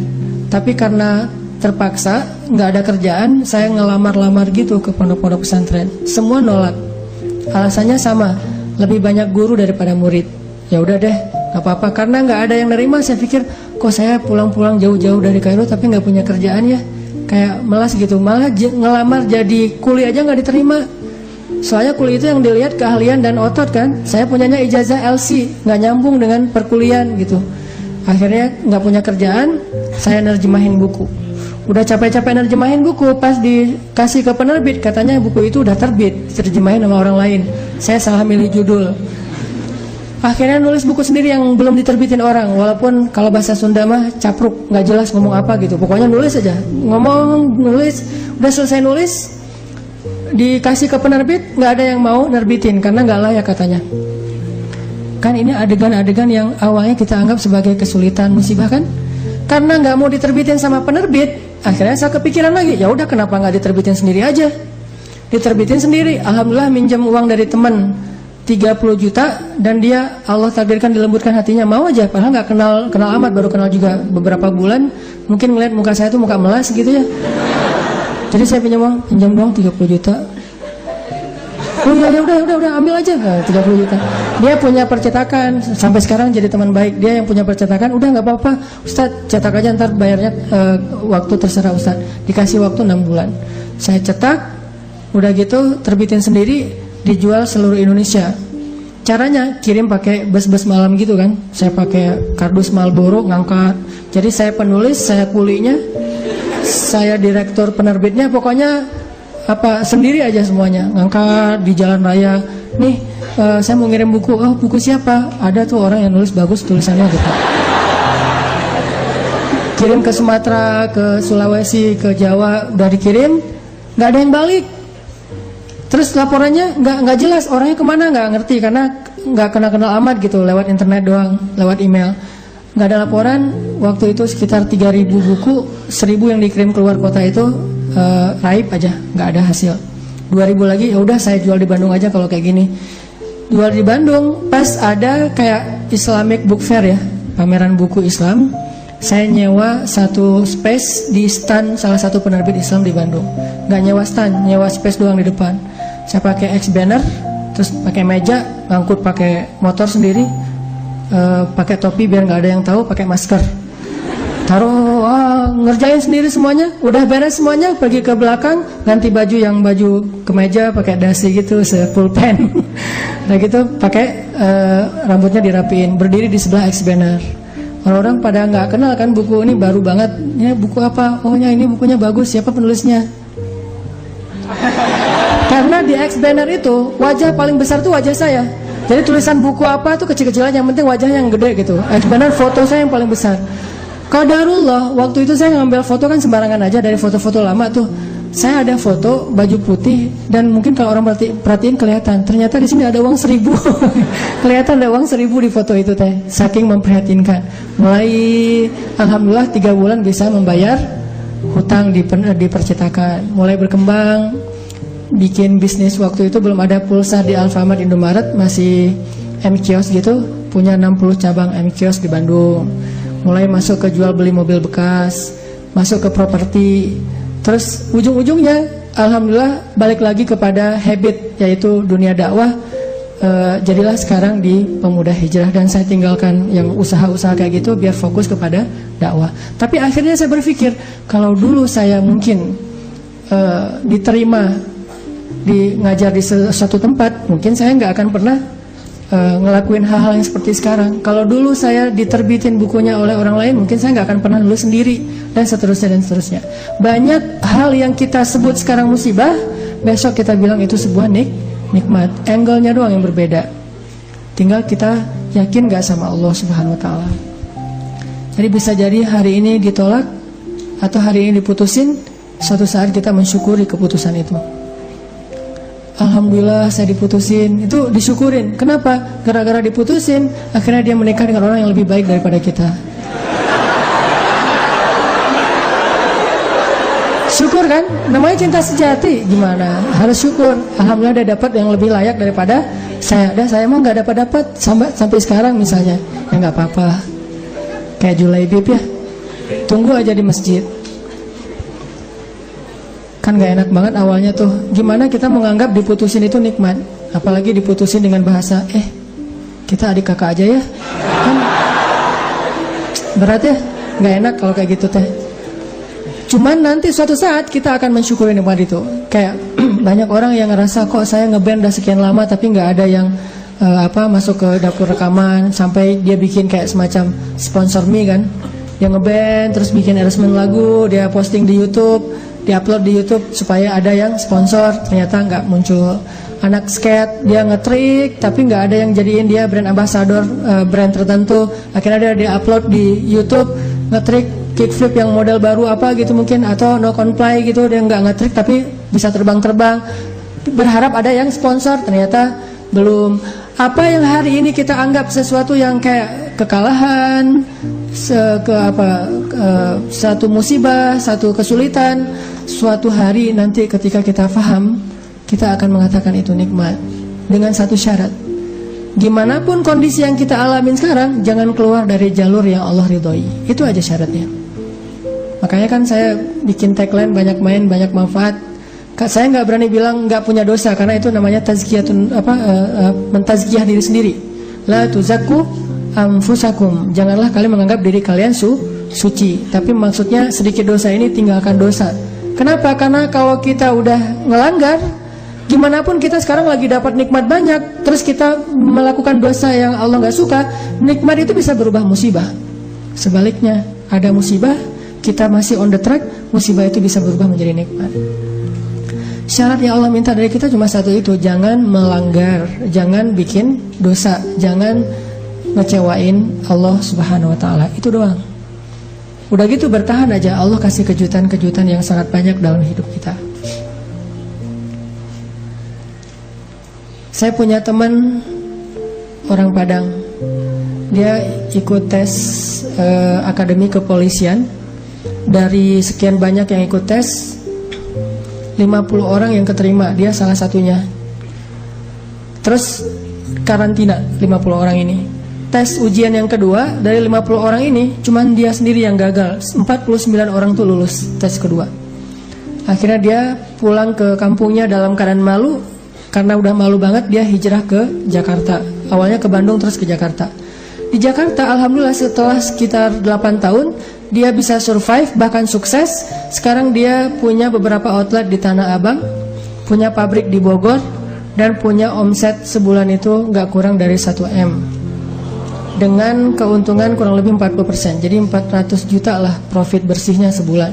Tapi karena terpaksa, nggak ada kerjaan, saya ngelamar-lamar gitu ke pondok-pondok pesantren. Semua nolak. Alasannya sama, lebih banyak guru daripada murid. Ya udah deh, nggak apa-apa. Karena nggak ada yang nerima, saya pikir kok saya pulang-pulang jauh-jauh dari Kairo tapi nggak punya kerjaan ya, kayak melas gitu. Malah ngelamar jadi kuli aja nggak diterima. Soalnya kuli itu yang dilihat keahlian dan otot kan. Saya punyanya ijazah LC, nggak nyambung dengan perkuliahan gitu. Akhirnya nggak punya kerjaan, saya nerjemahin buku. Udah capek-capek nerjemahin buku, pas dikasih ke penerbit, katanya buku itu udah terbit, terjemahin sama orang lain. Saya salah milih judul. Akhirnya nulis buku sendiri yang belum diterbitin orang. Walaupun kalau bahasa Sunda mah capruk, nggak jelas ngomong apa gitu. Pokoknya nulis aja, nulis. Udah selesai nulis, dikasih ke penerbit, nggak ada yang mau nerbitin karena nggak layak katanya. Kan ini adegan-adegan yang awalnya kita anggap sebagai kesulitan, musibah kan? Karena nggak mau diterbitin sama penerbit, akhirnya saya kepikiran lagi, ya udah kenapa nggak diterbitin sendiri aja? Diterbitin sendiri. Alhamdulillah minjem uang dari teman 30 juta dan dia Allah takdirkan dilembutkan hatinya, mau aja. Padahal nggak kenal amat, baru kenal juga beberapa bulan. Mungkin ngeliat muka saya tuh muka melas gitu ya. Jadi saya pinjam dong 30 juta. Oh udah ambil aja, 30 juta. Dia punya percetakan, sampai sekarang jadi teman baik. Dia yang punya percetakan, udah nggak apa-apa Ustadz, cetak aja, ntar bayarnya waktu terserah Ustadz. Dikasih waktu 6 bulan. Saya cetak, udah gitu terbitin sendiri, dijual seluruh Indonesia. Caranya kirim pakai bus-bus malam gitu kan. Saya pakai kardus Marlboro ngangkat. Jadi saya penulis, saya kulinya, saya direktur penerbitnya, pokoknya sendiri aja semuanya, ngangkat di jalan raya. Nih saya mau ngirim buku. Oh, buku siapa? Ada tuh orang yang nulis bagus tulisannya gitu. Kirim ke Sumatera, ke Sulawesi, ke Jawa, udah dikirim, nggak ada yang balik. Terus laporannya nggak jelas, orangnya kemana nggak ngerti karena nggak kenal amat gitu, lewat internet doang, lewat email. Nggak ada laporan. Waktu itu sekitar 3.000 buku, 1.000 yang dikirim keluar kota itu raib aja, nggak ada hasil. 2.000 lagi, ya udah saya jual di Bandung aja kalau kayak gini. Jual di Bandung, pas ada kayak Islamic Book Fair ya, pameran buku Islam. Saya nyewa satu space di stand salah satu penerbit Islam di Bandung. Nggak nyewa stand, nyewa space doang di depan. Saya pakai X banner, terus pakai meja, ngangkut pakai motor sendiri, pakai topi biar nggak ada yang tahu, pakai masker. Taruh, ngerjain sendiri semuanya. Udah beres semuanya, pergi ke belakang, ganti baju yang baju kemeja, pakai dasi gitu, full-pen. Nah gitu, pakai rambutnya dirapiin, berdiri di sebelah X banner. Orang-orang pada nggak kenal kan buku ini, baru banget. Ini buku apa? Oh ya ini bukunya bagus, siapa penulisnya? Karena di X banner itu wajah paling besar tuh wajah saya. Jadi tulisan buku apa tuh kecil-kecil aja, yang penting wajahnya yang gede gitu. X banner foto saya yang paling besar. Qadarullah, waktu itu saya ngambil foto kan sembarangan aja dari foto-foto lama tuh. Saya ada foto baju putih dan mungkin kalau orang perhatiin kelihatan. Ternyata di sini ada uang 1.000. Kelihatan ada uang 1.000 di foto itu teh. Saking memprihatinkan. Mulai alhamdulillah 3 bulan bisa membayar hutang di percetakan. Mulai berkembang, bikin bisnis. Waktu itu belum ada pulsa di Alfamart, Indomaret, masih M-Kios gitu. Punya 60 cabang M-Kios di Bandung. Mulai masuk ke jual beli mobil bekas, masuk ke properti. Terus ujung-ujungnya alhamdulillah balik lagi kepada habit, yaitu dunia dakwah. Jadilah sekarang di Pemuda Hijrah, dan saya tinggalkan yang usaha-usaha kayak gitu biar fokus kepada dakwah. Tapi akhirnya saya berpikir, kalau dulu saya mungkin diterima ngajar di satu tempat, mungkin saya nggak akan pernah ngelakuin hal-hal yang seperti sekarang. Kalau dulu saya diterbitin bukunya oleh orang lain, mungkin saya nggak akan pernah nulis sendiri, dan seterusnya. Banyak hal yang kita sebut sekarang musibah, besok kita bilang itu sebuah nikmat. Angle-nya doang yang berbeda. Tinggal kita yakin nggak sama Allah Subhanahu Wa Taala. Jadi bisa jadi hari ini ditolak atau hari ini diputusin, suatu saat kita mensyukuri keputusan itu. Alhamdulillah saya diputusin, itu disyukurin. Kenapa? Gara-gara diputusin, akhirnya dia menikah dengan orang yang lebih baik daripada kita. Syukur kan? Namanya cinta sejati. Gimana? Harus syukur. Alhamdulillah dia dapat yang lebih layak daripada saya. Dan saya mah nggak dapat sampai sekarang misalnya. Ya nggak apa-apa. Kayak Julaibib ya. Tunggu aja di masjid. Kan gak enak banget awalnya tuh. Gimana kita menganggap diputusin itu nikmat? Apalagi diputusin dengan bahasa kita adik kakak aja ya. Kan berat ya. Gak enak kalau kayak gitu teh. Cuman nanti suatu saat kita akan mensyukuri nikmat itu. Kayak banyak orang yang ngerasa kok saya ngeband udah sekian lama tapi gak ada yang masuk ke dapur rekaman. Sampai dia bikin kayak semacam sponsor me kan. Dia ngeband terus bikin arrangement lagu, dia posting di YouTube, diupload di YouTube supaya ada yang sponsor. Ternyata nggak muncul. Anak skate dia ngetrik tapi nggak ada yang jadiin dia brand ambassador brand tertentu. Akhirnya dia upload di YouTube ngetrik kickflip yang model baru apa gitu mungkin, atau no comply gitu, dia nggak ngetrik tapi bisa terbang-terbang. Berharap ada yang sponsor, ternyata belum. Apa yang hari ini kita anggap sesuatu yang kayak kekalahan, satu musibah, satu kesulitan, suatu hari nanti ketika kita faham, kita akan mengatakan itu nikmat. Dengan satu syarat, gimana pun kondisi yang kita alamin sekarang, jangan keluar dari jalur yang Allah ridhoi. Itu aja syaratnya. Makanya kan saya bikin tagline banyak main, banyak manfaat. Saya nggak berani bilang nggak punya dosa, karena itu namanya tazkiyatun mentazkiyah diri sendiri. La tuzakku anfusakum. Janganlah kalian menganggap diri kalian suci. Tapi maksudnya sedikit dosa ini tinggalkan dosa. Kenapa? Karena kalau kita udah ngelanggar, gimana pun kita sekarang lagi dapat nikmat banyak, terus kita melakukan dosa yang Allah nggak suka, nikmat itu bisa berubah musibah. Sebaliknya, ada musibah, kita masih on the track, musibah itu bisa berubah menjadi nikmat. Syarat yang Allah minta dari kita cuma satu itu, jangan melanggar, jangan bikin dosa, jangan ngecewain Allah Subhanahu wa taala. Itu doang. Udah gitu bertahan aja, Allah kasih kejutan-kejutan yang sangat banyak dalam hidup kita. Saya punya teman orang Padang. Dia ikut tes akademi kepolisian. Dari sekian banyak yang ikut tes, 50 orang yang keterima, dia salah satunya. Terus karantina 50 orang ini. Tes ujian yang kedua, dari 50 orang ini cuman dia sendiri yang gagal. 49 orang tuh lulus tes kedua. Akhirnya dia pulang ke kampungnya dalam keadaan malu. Karena udah malu banget, dia hijrah ke Jakarta. Awalnya ke Bandung terus ke Jakarta. Di Jakarta alhamdulillah setelah sekitar 8 tahun dia bisa survive, bahkan sukses. Sekarang dia punya beberapa outlet di Tanah Abang, punya pabrik di Bogor, dan punya omset sebulan itu nggak kurang dari 1 M, dengan keuntungan kurang lebih 40%. Jadi 400 juta lah profit bersihnya sebulan.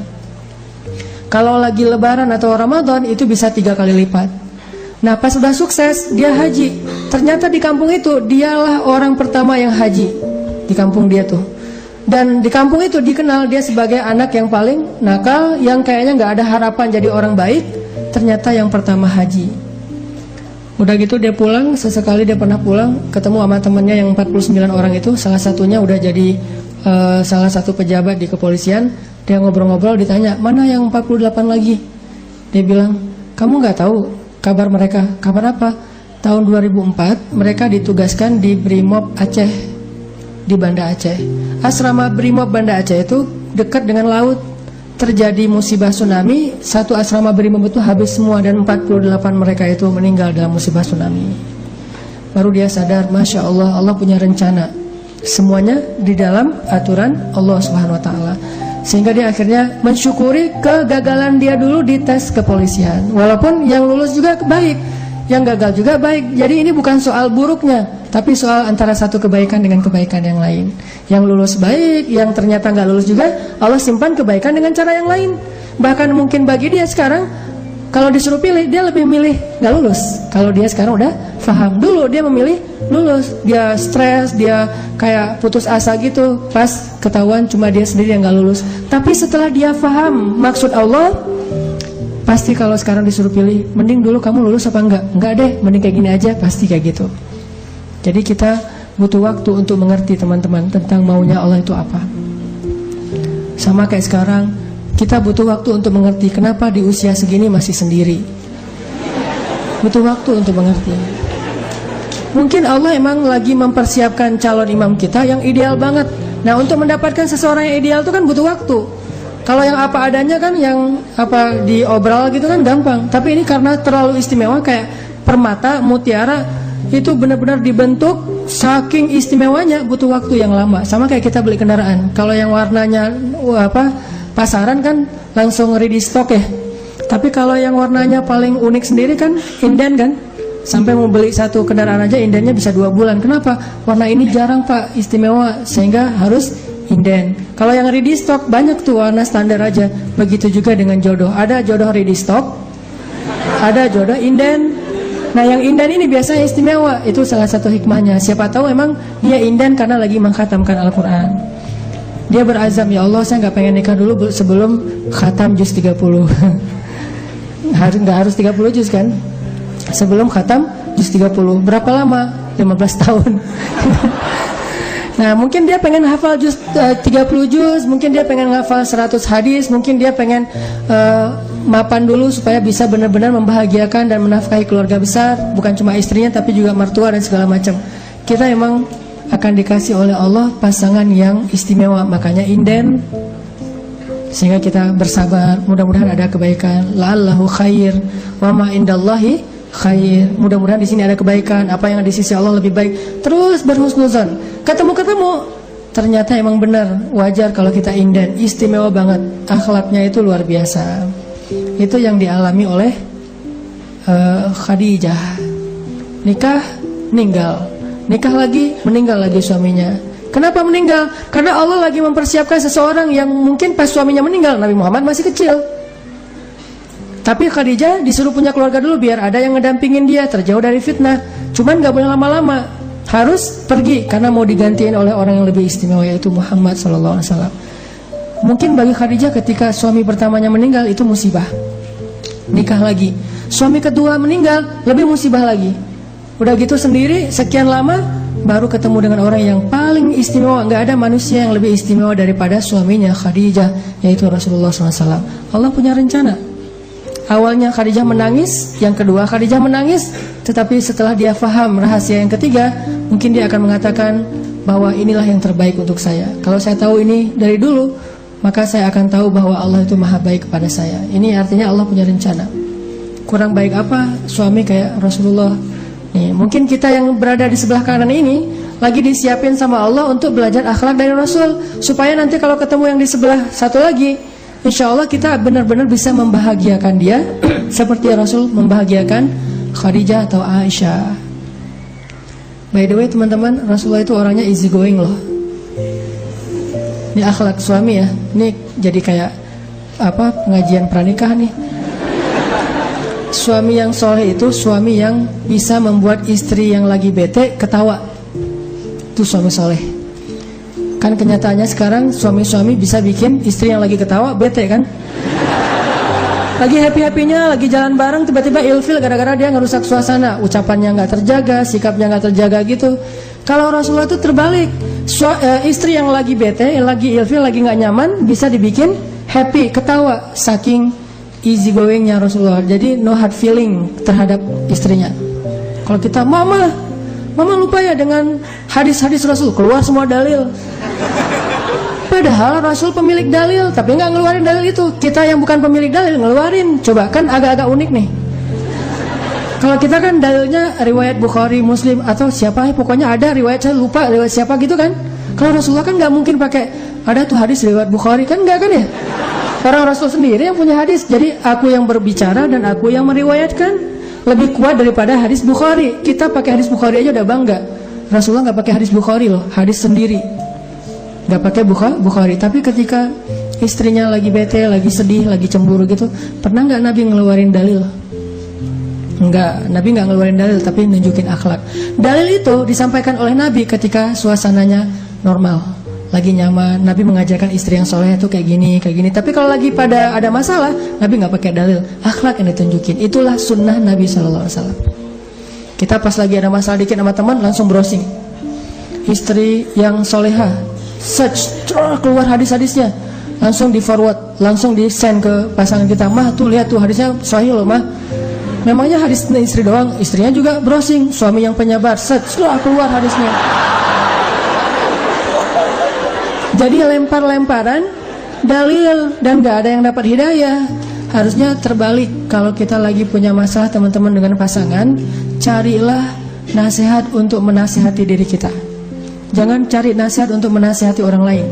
Kalau lagi lebaran atau Ramadan itu bisa 3 kali lipat. Nah pas sudah sukses dia haji. Ternyata di kampung itu dialah orang pertama yang haji di kampung dia tuh. Dan di kampung itu dikenal dia sebagai anak yang paling nakal, yang kayaknya nggak ada harapan jadi orang baik. Ternyata yang pertama haji. Udah gitu dia pulang, sesekali dia pernah pulang ketemu sama temennya yang 49 orang itu. Salah satunya udah jadi salah satu pejabat di kepolisian. Dia ngobrol-ngobrol, ditanya mana yang 48 lagi. Dia bilang, kamu nggak tahu kabar mereka? Kabar apa? Tahun 2004 mereka ditugaskan di Brimob Aceh, di Banda Aceh. Asrama Brimob Banda Aceh itu dekat dengan laut. Terjadi musibah tsunami, satu asrama Brimob itu habis semua, dan 48 mereka itu meninggal dalam musibah tsunami. Baru dia sadar, Masya Allah, Allah punya rencana. Semuanya di dalam aturan Allah Subhanahu wa ta'ala. Sehingga dia akhirnya mensyukuri kegagalan dia dulu di tes kepolisian. Walaupun yang lulus juga baik, yang gagal juga baik. Jadi ini bukan soal buruknya, tapi soal antara satu kebaikan dengan kebaikan yang lain. Yang lulus baik, yang ternyata nggak lulus juga, Allah simpan kebaikan dengan cara yang lain. Bahkan mungkin bagi dia sekarang, kalau disuruh pilih, dia lebih milih nggak lulus. Kalau dia sekarang udah paham, dulu dia memilih lulus. Dia stres, dia kayak putus asa gitu pas ketahuan cuma dia sendiri yang nggak lulus. Tapi setelah dia paham maksud Allah, Pasti kalau sekarang disuruh pilih, mending dulu kamu lulus apa enggak? Enggak deh, mending kayak gini aja, pasti kayak gitu. Jadi kita butuh waktu untuk mengerti teman-teman tentang maunya Allah itu apa. Sama kayak sekarang, kita butuh waktu untuk mengerti kenapa di usia segini masih sendiri. Butuh waktu untuk mengerti. Mungkin Allah emang lagi mempersiapkan calon imam kita yang ideal banget. Nah, untuk mendapatkan seseorang yang ideal itu kan butuh waktu. Kalau yang apa adanya kan, yang apa diobral gitu kan gampang. Tapi ini karena terlalu istimewa, kayak permata, mutiara, itu benar-benar dibentuk saking istimewanya, butuh waktu yang lama. Sama kayak kita beli kendaraan. Kalau yang warnanya pasaran kan langsung ready stock ya. Tapi kalau yang warnanya paling unik sendiri kan inden kan. Sampai mau beli satu kendaraan aja indennya bisa 2 bulan. Kenapa? Warna ini jarang Pak, istimewa, sehingga harus inden. Kalau yang ready stock banyak tuh warna standar aja. Begitu juga dengan jodoh. Ada jodoh ready stock, ada jodoh inden. Nah, yang inden ini biasanya istimewa. Itu salah satu hikmahnya. Siapa tahu emang dia inden karena lagi mengkhatamkan Al-Quran. Dia berazam, ya Allah saya gak pengen nikah dulu sebelum khatam juz 30. Gak harus 30 juz kan? Sebelum khatam juz 30. Berapa lama? 15 tahun. Nah, mungkin dia pengen hafal juz 30 juz, mungkin dia pengen hafal 100 hadis, mungkin dia pengen mapan dulu supaya bisa benar-benar membahagiakan dan menafkahi keluarga besar, bukan cuma istrinya tapi juga mertua dan segala macam. Kita emang akan dikasih oleh Allah pasangan yang istimewa, makanya inden, sehingga kita bersabar. Mudah-mudahan ada kebaikan. La'allahu khair wa ma indallahi khair. Mudah-mudahan di sini ada kebaikan. Apa yang di sisi Allah lebih baik. Terus berhusnuzon. Ketemu ternyata emang benar. Wajar kalau kita inden. Istimewa banget. Akhlaknya itu luar biasa. Itu yang dialami oleh Khadijah. Nikah, meninggal. Nikah lagi, meninggal lagi suaminya. Kenapa meninggal? Karena Allah lagi mempersiapkan seseorang yang mungkin pas suaminya meninggal, Nabi Muhammad masih kecil. Tapi Khadijah disuruh punya keluarga dulu biar ada yang ngedampingin dia, terjauh dari fitnah. Cuman gak boleh lama-lama, harus pergi karena mau digantiin oleh orang yang lebih istimewa, yaitu Muhammad SAW. Mungkin bagi Khadijah ketika suami pertamanya meninggal itu musibah. Nikah lagi, suami kedua meninggal, lebih musibah lagi. Udah gitu sendiri, sekian lama baru ketemu dengan orang yang paling istimewa. Gak ada manusia yang lebih istimewa daripada suaminya Khadijah, yaitu Rasulullah SAW. Allah punya rencana. Awalnya Khadijah menangis, yang kedua Khadijah menangis, tetapi setelah dia faham rahasia yang ketiga, mungkin dia akan mengatakan bahwa inilah yang terbaik untuk saya. Kalau saya tahu ini dari dulu, maka saya akan tahu bahwa Allah itu maha baik kepada saya. Ini artinya Allah punya rencana. Kurang baik apa suami kayak Rasulullah? Nih, mungkin kita yang berada di sebelah kanan ini lagi disiapin sama Allah untuk belajar akhlak dari Rasul, supaya nanti kalau ketemu yang di sebelah satu lagi, insya Allah kita benar-benar bisa membahagiakan dia seperti Rasul membahagiakan Khadijah atau Aisyah. By the way teman-teman, Rasulullah itu orangnya easy going loh. Ini akhlak suami ya. Ini jadi kayak pengajian pernikahan nih. Suami yang soleh itu suami yang bisa membuat istri yang lagi bete ketawa. Itu suami soleh. Kan kenyataannya sekarang suami-suami bisa bikin istri yang lagi ketawa bete kan. Lagi happy-happynya, lagi jalan bareng, tiba-tiba ilfil gara-gara dia ngerusak suasana. Ucapannya gak terjaga, sikapnya gak terjaga gitu. Kalau Rasulullah itu terbalik. Istri yang lagi bete, yang lagi ilfil, lagi gak nyaman, bisa dibikin happy, ketawa. Saking easy goingnya Rasulullah. Jadi no hard feeling terhadap istrinya. Kalau kita mama lupa ya dengan hadis-hadis Rasul, keluar semua dalil. Padahal Rasul pemilik dalil, tapi nggak ngeluarin dalil itu. Kita yang bukan pemilik dalil ngeluarin. Coba kan agak-agak unik nih. Kalau kita kan dalilnya riwayat Bukhari, Muslim atau siapa, pokoknya ada riwayat, saya lupa riwayat siapa gitu kan. Kalau Rasulullah kan nggak mungkin pakai ada tuh hadis riwayat Bukhari, kan nggak kan ya. Orang Rasul sendiri yang punya hadis. Jadi aku yang berbicara dan aku yang meriwayatkan lebih kuat daripada hadis Bukhari. Kita pakai hadis Bukhari aja udah bangga. Rasulullah nggak pakai hadis Bukhari loh, hadis sendiri. Nggak pakai Bukhari. Tapi ketika istrinya lagi bete, lagi sedih, lagi cemburu gitu, pernah nggak Nabi ngeluarin dalil? Enggak, Nabi nggak ngeluarin dalil, tapi nunjukin akhlak. Dalil itu disampaikan oleh Nabi ketika suasananya normal. lagi nyaman, Nabi mengajarkan istri yang soleh itu kayak gini, kayak gini. Tapi kalau lagi pada ada masalah, Nabi nggak pakai dalil, akhlak yang ditunjukin. Itulah sunnah Nabi SAW. Kita pas lagi ada masalah dikit sama teman, langsung browsing istri yang soleha, search, keluar hadis-hadisnya, langsung di forward, langsung di send ke pasangan kita. Mah tuh lihat tuh hadisnya sahih loh mah. Memangnya hadis istri doang, istrinya juga browsing. Suami yang penyabar, search, keluar hadisnya. Jadi lempar-lemparan dalil dan gak ada yang dapat hidayah. Harusnya terbalik. Kalau kita lagi punya masalah teman-teman dengan pasangan, carilah nasihat untuk menasihati diri kita. Jangan cari nasihat untuk menasihati orang lain.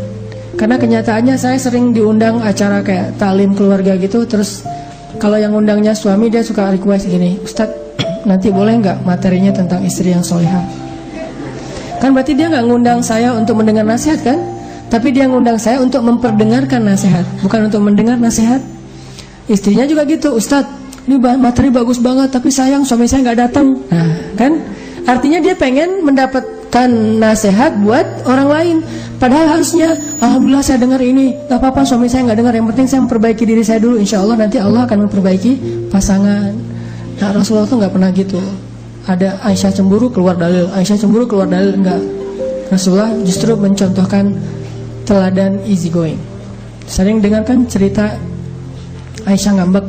Karena kenyataannya saya sering diundang acara kayak taklim keluarga gitu. Terus kalau yang undangnya suami, dia suka request gini, Ustadz nanti boleh nggak materinya tentang istri yang solehah? Kan berarti dia nggak ngundang saya untuk mendengar nasihat kan? Tapi dia ngundang saya untuk memperdengarkan nasihat, bukan untuk mendengar nasihat. Istrinya juga gitu, Ustadz, ini materi bagus banget, tapi sayang suami saya nggak datang. Nah, kan? Artinya dia pengen mendapatkan nasihat buat orang lain. Padahal harusnya, alhamdulillah saya dengar ini, gak apa-apa suami saya nggak dengar. Yang penting saya memperbaiki diri saya dulu. Insya Allah nanti Allah akan memperbaiki pasangan. Nah, Rasulullah tuh nggak pernah gitu. Ada Aisyah cemburu keluar dalil, Aisyah cemburu keluar dalil, enggak. Rasulullah justru mencontohkan teladan easy going. Sering dengarkan cerita Aisyah ngambek,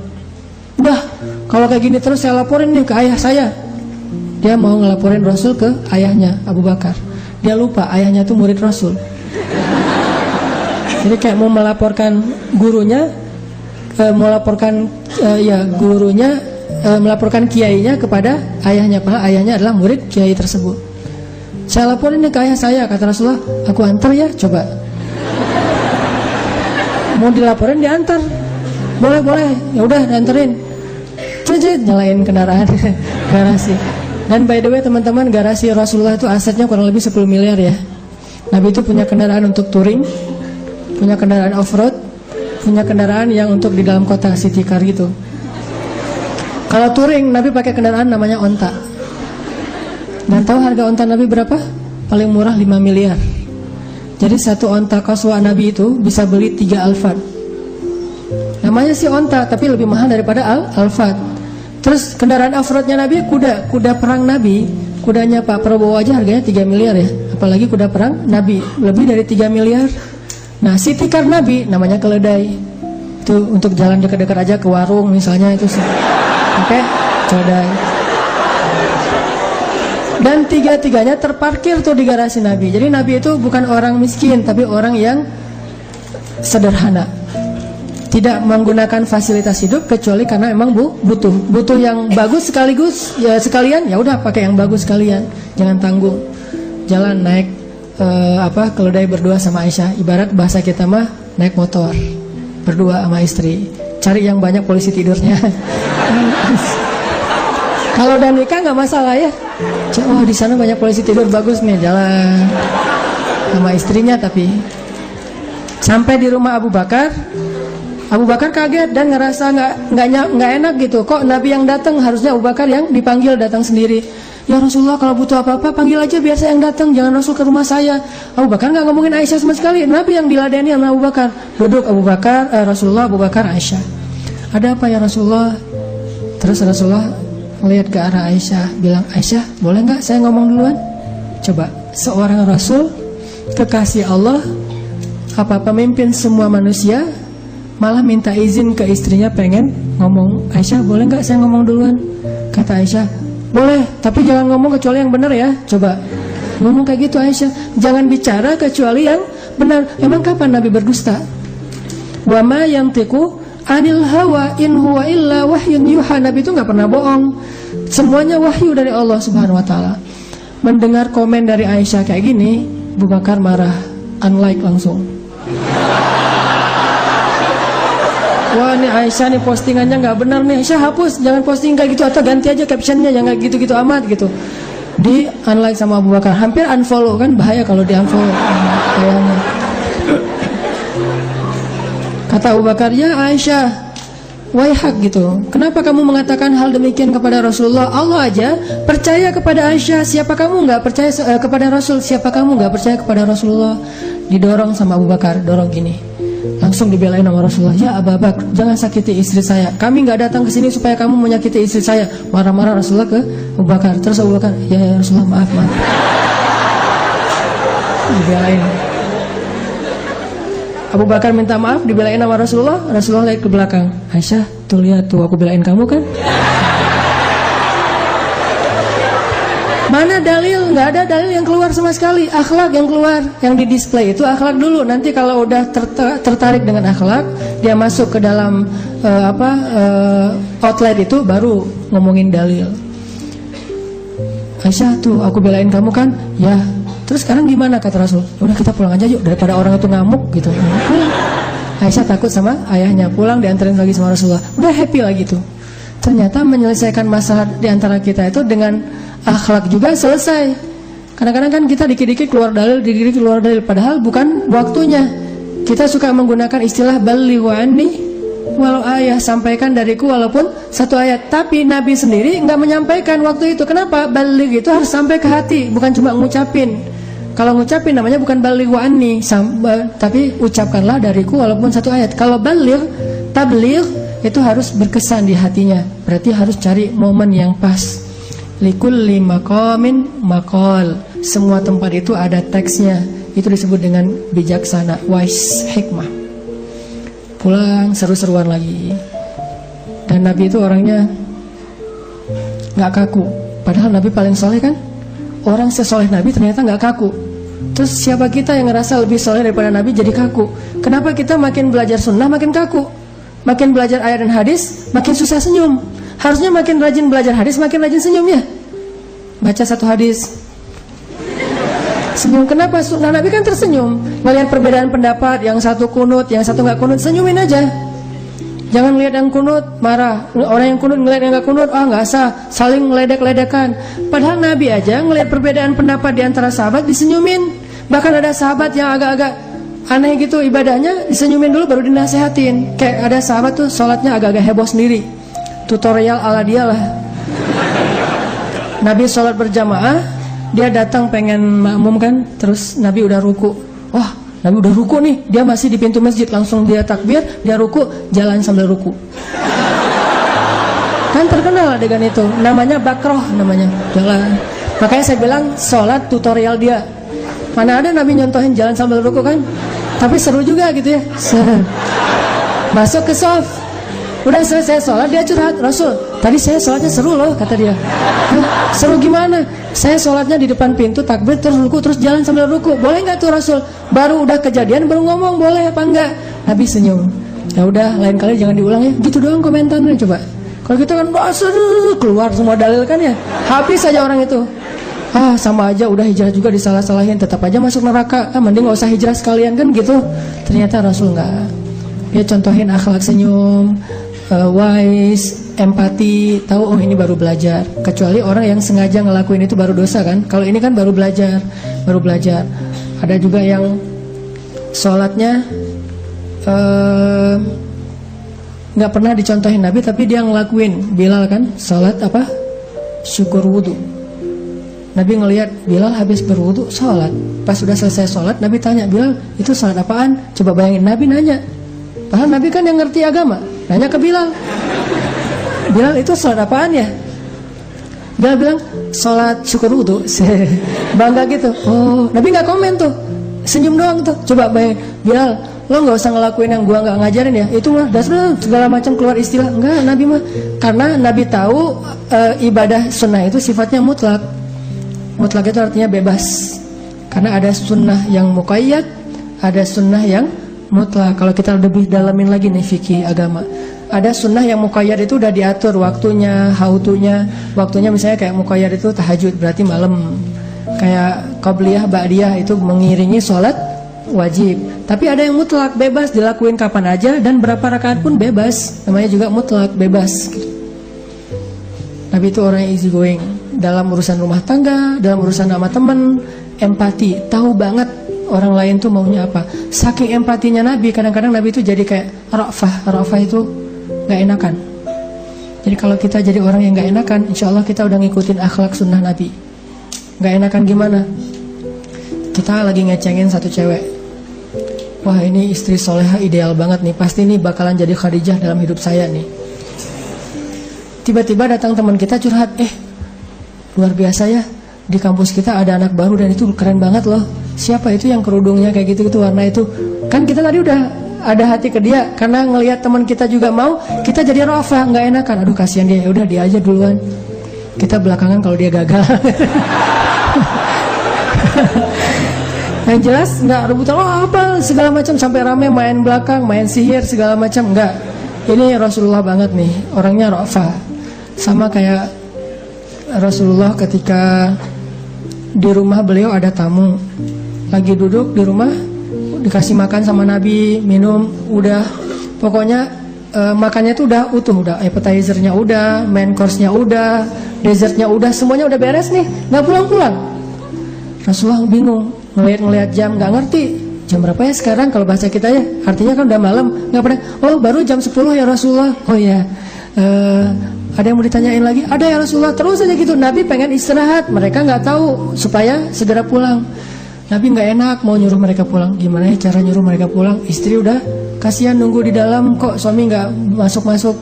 udah kalau kayak gini terus saya laporin nih ke ayah saya. Dia mau ngelaporin Rasul ke ayahnya Abu Bakar. Dia lupa ayahnya tuh murid Rasul. Jadi kayak mau melaporkan gurunya, melaporkan kiainya kepada ayahnya, padahal ayahnya adalah murid kiai tersebut. Saya laporin nih ke ayah saya, kata Rasulullah, aku antar ya, coba. Mau dilaporin diantar, boleh, ya udah dianterin. Cecet nyalain kendaraan garasi. Dan by the way teman-teman, garasi Rasulullah itu asetnya kurang lebih 10 miliar ya. Nabi itu punya kendaraan untuk touring, punya kendaraan off-road, punya kendaraan yang untuk di dalam kota city car gitu. Kalau touring, Nabi pakai kendaraan namanya onta. Dan tahu harga onta Nabi berapa? Paling murah 5 miliar. Jadi satu onta Qaswa Nabi itu bisa beli 3 Alphard. Namanya sih onta, tapi lebih mahal daripada Alphard. Terus kendaraan off-roadnya Nabi, kuda perang Nabi. Kudanya Pak Prabowo aja harganya 3 miliar ya. Apalagi kuda perang Nabi, lebih dari 3 miliar. Nah, city car Nabi namanya keledai. Itu untuk jalan dekat-dekat aja ke warung misalnya, itu sih pakai keledai. Dan tiga-tiganya terparkir tuh di garasi Nabi. Jadi Nabi itu bukan orang miskin, tapi orang yang sederhana. Tidak menggunakan fasilitas hidup kecuali karena emang butuh yang bagus sekaligus ya, sekalian ya udah pakai yang bagus sekalian. Jangan tanggung. Jalan naik keledai berdua sama Aisyah. Ibarat bahasa kita mah naik motor berdua sama istri. Cari yang banyak polisi tidurnya. Kalau udah nikah nggak masalah ya. Oh di sana banyak polisi tidur, bagus nih, jalan sama istrinya. Tapi sampai di rumah Abu Bakar kaget dan ngerasa nggak enak gitu. Kok Nabi yang datang, harusnya Abu Bakar yang dipanggil datang sendiri. Ya Rasulullah, kalau butuh apa-apa panggil aja, biar saya yang datang, jangan Rasul ke rumah saya. Abu Bakar nggak ngomongin Aisyah sama sekali. Nabi yang diladeni sama Abu Bakar. Duduk Abu Bakar, Rasulullah, Abu Bakar, Aisyah. Ada apa ya Rasulullah? Terus Rasulullah melihat ke arah Aisyah, bilang, Aisyah boleh nggak saya ngomong duluan? Coba, seorang Rasul, kekasih Allah, apa pemimpin semua manusia, malah minta izin ke istrinya pengen ngomong. Aisyah boleh nggak saya ngomong duluan? Kata Aisyah, boleh, tapi jangan ngomong kecuali yang benar ya. Coba ngomong kayak gitu Aisyah, jangan bicara kecuali yang benar. Emang kapan Nabi berdusta? Wa ma yantiqu anil hawa in huwa illa wahyun yuha. Nabi itu nggak pernah bohong, semuanya wahyu dari Allah Subhanahu Wa Taala. Mendengar komen dari Aisyah kayak gini, Abu Bakar marah, unlike langsung. Wah nih Aisyah nih postingannya nggak benar nih, Aisyah hapus, jangan posting kayak gitu, atau ganti aja captionnya, jangan gitu-gitu amat gitu. Di unlike sama Abu Bakar, hampir unfollow, kan bahaya kalau di unfollow. Kata Abu Bakar, ya Aisyah, Waihak gitu. Kenapa kamu mengatakan hal demikian kepada Rasulullah? Allah aja percaya kepada Aisyah. Siapa kamu nggak percaya kepada Rasul? Siapa kamu nggak percaya kepada Rasulullah? Didorong sama Abu Bakar, dorong gini. Langsung dibelain sama Rasulullah. Ya Abu Bakar, jangan sakiti istri saya. Kami nggak datang ke sini supaya kamu menyakiti istri saya. Marah-marah Rasulullah ke Abu Bakar. Terus Abu Bakar, ya Rasulullah maaf. Dibelain. Abu Bakar minta maaf, dibelain sama Rasulullah. Rasulullah lihat ke belakang. Aisyah, tuh lihat tuh, aku belain kamu kan? Mana dalil? Nggak ada dalil yang keluar sama sekali. Akhlak yang keluar, yang di display itu akhlak dulu. Nanti kalau udah tertarik dengan akhlak, dia masuk ke dalam outlet itu, baru ngomongin dalil. Aisyah, tuh aku belain kamu kan? Ya. Terus sekarang gimana kata Rasul? Udah kita pulang aja yuk, daripada orang itu ngamuk gitu. Aisyah takut sama ayahnya, pulang dianterin lagi sama Rasulullah. Udah happy lagi tuh. Ternyata menyelesaikan masalah di antara kita itu dengan akhlak juga selesai. Kadang-kadang kan kita dikit-dikit keluar dalil, dikit-dikit keluar dalil, padahal bukan waktunya. Kita suka menggunakan istilah balighu anni walau ayah, sampaikan dariku walaupun satu ayat. Tapi Nabi sendiri nggak menyampaikan waktu itu. Kenapa? Baligh itu harus sampai ke hati, bukan cuma ngucapin. Kalau ngucapin namanya bukan balighu anni, tapi ucapkanlah dariku walaupun satu ayat. Kalau baligh, tabligh itu harus berkesan di hatinya. Berarti harus cari momen yang pas. Likulli maqamin maqal. Semua tempat itu ada teksnya. Itu disebut dengan bijaksana, wise, hikmah. Pulang seru-seruan lagi. Dan Nabi itu orangnya nggak kaku. Padahal Nabi paling soleh kan. Orang sesoleh Nabi ternyata nggak kaku. Terus siapa kita yang ngerasa lebih soleh daripada Nabi jadi kaku? Kenapa kita makin belajar sunnah makin kaku? Makin belajar ayat dan hadis makin susah senyum. Harusnya makin rajin belajar hadis makin rajin senyum ya. Baca satu hadis senyum. Kenapa? Sunnah Nabi kan tersenyum. Melihat perbedaan pendapat, yang satu kunut, yang satu nggak kunut, senyumin aja. Jangan lihat yang kunut marah, orang yang kunut ngelihat yang nggak kunut, nggak sah, saling ngeledek-ledekan. Padahal Nabi aja ngelihat perbedaan pendapat di antara sahabat disenyumin. Bahkan ada sahabat yang agak-agak aneh gitu ibadahnya, disenyumin dulu baru dinasehatin. Kayak ada sahabat tuh sholatnya agak-agak heboh sendiri, tutorial ala dia lah. Nabi sholat berjamaah, dia datang pengen makmum kan, terus Nabi udah ruku. Wah, Nabi udah ruku nih, dia masih di pintu masjid, langsung dia takbir, dia ruku, jalan sambil ruku. Kan terkenal adegan itu, namanya bakroh namanya, jalan. Makanya saya bilang sholat tutorial dia. Mana ada Nabi nyontohin jalan sambil ruku kan? Tapi seru juga gitu ya. Masuk ke shaf, udah selesai sholat dia curhat, Rasul, tadi saya sholatnya seru loh, kata dia. Seru gimana? Saya sholatnya di depan pintu, takbir, terus ruku, terus jalan sambil ruku. Boleh nggak tuh Rasul? Baru udah kejadian baru ngomong boleh apa enggak? Nabi senyum. Ya udah, lain kali jangan diulang ya. Gitu doang komentarnya coba. Kalau kita kan keluar semua dalil kan ya. Habis aja orang itu. Sama aja udah hijrah juga disalah-salahin, tetap aja masuk neraka. Mending nggak usah hijrah sekalian kan gitu. Ternyata Rasul nggak. Dia contohin akhlak senyum, wise, empati, tahu ini baru belajar. Kecuali orang yang sengaja ngelakuin itu baru dosa kan. Kalau ini kan baru belajar. Ada juga yang sholatnya nggak pernah dicontohin Nabi, tapi dia ngelakuin. Bilal kan sholat apa? Syukur wudu. Nabi ngelihat Bilal habis berwudu sholat. Pas sudah selesai sholat, Nabi tanya, Bilal itu sholat apaan? Coba bayangin, Nabi nanya. Padahal Nabi kan yang ngerti agama, nanya ke Bilal. Bilal itu sholat apaan ya? Bilal bilang sholat syukur wudu. Bangga gitu. Oh, Nabi nggak komen tuh, senyum doang tuh. Coba bayangin, Bilal, lo nggak usah ngelakuin yang gua nggak ngajarin ya. Itu mah dasar segala macam keluar istilah. Enggak, Nabi mah karena Nabi tahu ibadah sunnah itu sifatnya mutlak. Mutlak itu artinya bebas. Karena ada sunnah yang muqayyad, ada sunnah yang mutlak. Kalau kita lebih dalamin lagi nih fikih agama, ada sunnah yang muqayyad itu udah diatur waktunya, hautunya. Waktunya misalnya kayak muqayyad itu tahajud, berarti malam. Kayak qabliyah, ba'diyah itu mengiringi sholat wajib. Tapi ada yang mutlak, bebas dilakuin kapan aja dan berapa rakaat pun bebas. Namanya juga mutlak, bebas. Nabi itu orang yang easy going dalam urusan rumah tangga, dalam urusan sama teman, empati, tahu banget orang lain tuh maunya apa. Saking empatinya Nabi, kadang-kadang Nabi itu jadi kayak Ra'fah. Ra'fah itu gak enakan. Jadi kalau kita jadi orang yang gak enakan, insya Allah kita udah ngikutin akhlak sunnah Nabi. Gak enakan gimana? Kita lagi ngecengin satu cewek, wah ini istri soleha ideal banget nih, pasti nih bakalan jadi Khadijah dalam hidup saya nih. Tiba-tiba datang teman kita curhat, luar biasa ya, di kampus kita ada anak baru dan itu keren banget loh. Siapa itu yang kerudungnya kayak gitu warna itu? Kan kita tadi udah ada hati ke dia karena ngelihat teman kita juga mau, kita jadi rafa, nggak enakan. Aduh kasihan dia, udah dia aja duluan. Kita belakangan kalau dia gagal. Yang jelas nggak rebutan apa segala macam sampai rame main belakang, main sihir segala macam, nggak. Ini Rasulullah banget nih, orangnya rafa. Sama kayak Rasulullah ketika di rumah beliau ada tamu, lagi duduk di rumah, dikasih makan sama Nabi, minum, udah pokoknya makannya tuh udah utuh, udah appetizernya udah, main course-nya udah, dessertnya udah, semuanya udah beres nih, nggak pulang-pulang. Rasulullah bingung, ngeliat jam, nggak ngerti jam berapa ya sekarang kalau bahasa kita ya, artinya kan udah malam, nggak pernah. Oh baru jam 10 ya Rasulullah. Oh ya, ada yang mau ditanyain lagi? Ada ya Rasulullah. Terus aja gitu, Nabi pengen istirahat, mereka nggak tahu supaya segera pulang. Nabi nggak enak mau nyuruh mereka pulang. Gimana ya cara nyuruh mereka pulang? Istri udah kasihan nunggu di dalam, kok suami nggak masuk-masuk.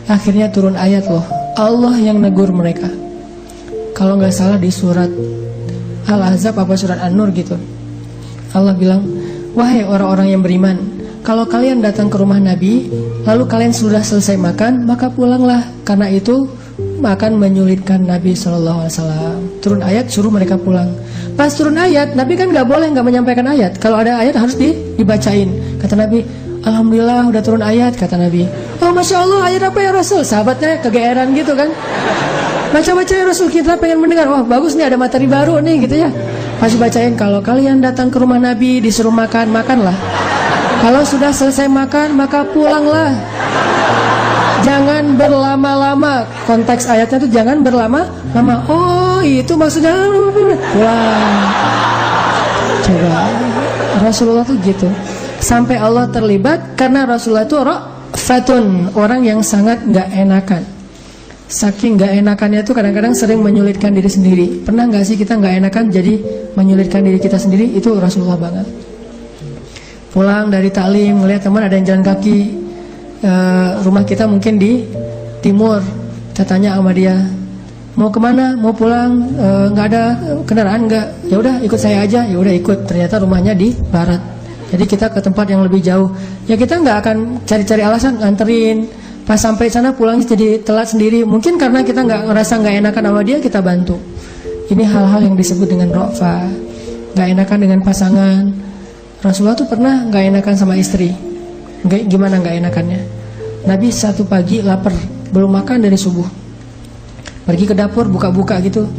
Akhirnya turun ayat loh, Allah yang negur mereka. Kalau nggak salah di surat Al-Ahzab apa surat An-Nur gitu. Allah bilang, wahai orang-orang yang beriman, kalau kalian datang ke rumah Nabi, lalu kalian sudah selesai makan, maka pulanglah, karena itu akan menyulitkan Nabi SAW. Turun ayat suruh mereka pulang. Pas turun ayat, Nabi kan nggak boleh nggak menyampaikan ayat. Kalau ada ayat harus dibacain. Kata Nabi, alhamdulillah udah turun ayat. Kata Nabi, oh masya Allah, ayat apa ya Rasul? Sahabatnya kegeeran gitu kan. Baca-baca ya Rasul, kita pengen mendengar. Wah bagus nih, ada materi baru nih gitu ya. Masih bacain, kalau kalian datang ke rumah Nabi disuruh makan, makanlah. Kalau sudah selesai makan, maka pulanglah. Jangan berlama-lama. Konteks ayatnya tuh jangan berlama-lama. Oh itu maksudnya pulang. Coba Rasulullah tuh gitu. Sampai Allah terlibat karena Rasulullah itu fatun, orang yang sangat gak enakan. Saking gak enakannya tuh kadang-kadang sering menyulitkan diri sendiri. Pernah gak sih kita gak enakan jadi menyulitkan diri kita sendiri? Itu Rasulullah banget. Pulang dari taklim, ngeliat teman ada yang jalan kaki, rumah kita mungkin di timur. Kita tanya sama dia, mau kemana? Mau pulang? Nggak ada kendaraan nggak? Ya udah ikut saya aja. Ya udah ikut. Ternyata rumahnya di barat. Jadi kita ke tempat yang lebih jauh. Ya kita nggak akan cari-cari alasan nganterin. Pas sampai sana pulangnya jadi telat sendiri. Mungkin karena kita nggak ngerasa nggak enakan sama dia, kita bantu. Ini hal-hal yang disebut dengan rofa. Nggak enakan dengan pasangan. Rasulullah tuh pernah nggak enakan sama istri. Gimana nggak enakannya? Nabi satu pagi lapar, belum makan dari subuh. Pergi ke dapur, buka-buka gitu,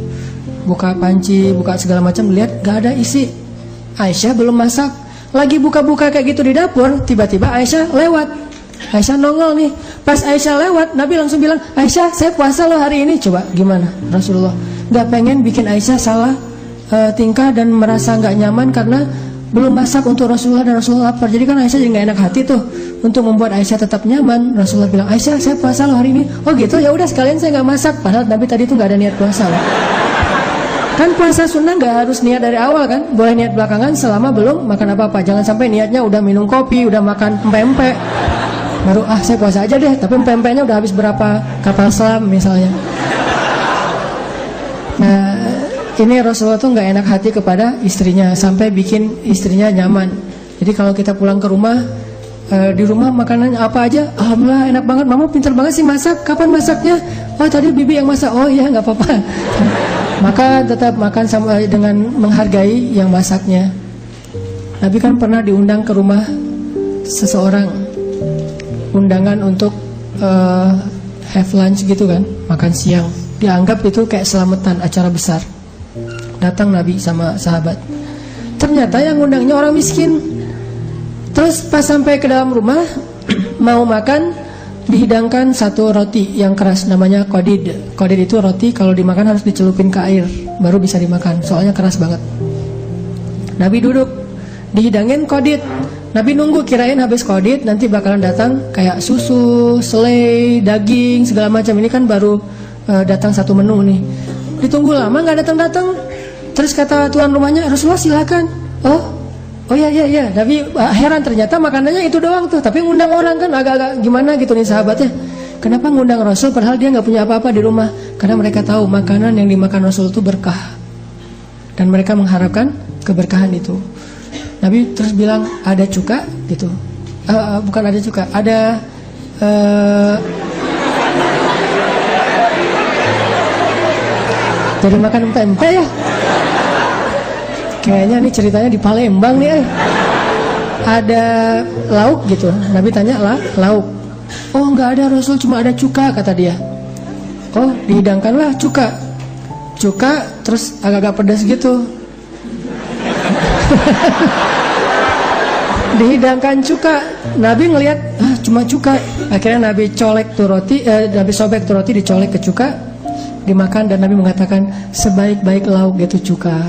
buka panci, buka segala macam, lihat nggak ada isi. Aisyah belum masak, lagi buka-buka kayak gitu di dapur. Tiba-tiba Aisyah lewat. Aisyah nongol nih. Pas Aisyah lewat, Nabi langsung bilang, Aisyah saya puasa loh hari ini. Coba gimana Rasulullah? Nggak pengen bikin Aisyah salah tingkah dan merasa nggak nyaman karena belum masak untuk Rasulullah dan Rasulullah lapar. Jadi kan Aisyah jadi gak enak hati tuh. Untuk membuat Aisyah tetap nyaman, Rasulullah bilang, Aisyah saya puasa loh hari ini. Oh gitu, ya udah sekalian saya gak masak. Padahal Nabi tadi tuh gak ada niat puasa loh. Kan puasa sunnah gak harus niat dari awal kan. Boleh niat belakangan selama belum makan apa-apa. Jangan sampai niatnya udah minum kopi, udah makan empek-empek, baru saya puasa aja deh. Tapi empek-empeknya udah habis berapa kapal selam misalnya. Nah ini Rasulullah tuh nggak enak hati kepada istrinya sampai bikin istrinya nyaman. Jadi kalau kita pulang ke rumah, di rumah makanan apa aja, alhamdulillah enak banget. Mama pintar banget sih masak. Kapan masaknya? Oh tadi bibi yang masak. Oh iya nggak apa-apa. Maka tetap makan sama dengan menghargai yang masaknya. Nabi kan pernah diundang ke rumah seseorang, undangan untuk have lunch gitu kan, makan siang. Dianggap itu kayak selamatan, acara besar. Datang Nabi sama sahabat. Ternyata yang undangnya orang miskin. Terus pas sampai ke dalam rumah mau makan, dihidangkan satu roti yang keras namanya qadid. Qadid itu roti kalau dimakan harus dicelupin ke air baru bisa dimakan, soalnya keras banget. Nabi duduk, dihidangin qadid. Nabi nunggu, kirain habis Qadid nanti bakalan datang kayak susu, selai, daging, segala macam. Ini kan baru datang satu menu nih. Ditunggu lama nggak datang-datang. Terus kata tuan rumahnya, Rasulullah silakan. Oh ya. Nabi heran, ternyata makanannya itu doang tuh. Tapi ngundang orang kan agak-agak gimana gitu nih sahabatnya. Kenapa ngundang Rasul padahal dia nggak punya apa-apa di rumah? Karena mereka tahu makanan yang dimakan Rasul itu berkah. Dan mereka mengharapkan keberkahan itu. Nabi terus bilang, ada cuka gitu. Bukan ada cuka, ada jadi makan pempek ya. Kayaknya ini ceritanya di Palembang nih. Ada lauk gitu. Nabi tanya lah, lauk. Oh nggak ada Rasul, cuma ada cuka kata dia. Oh dihidangkanlah cuka. Cuka terus agak-agak pedas gitu. Dihidangkan cuka. Nabi ngelihat cuma cuka. Akhirnya Nabi colek tuh roti, Nabi sobek tuh roti, dicolek ke cuka, dimakan. Dan Nabi mengatakan sebaik-baik lauk itu cuka.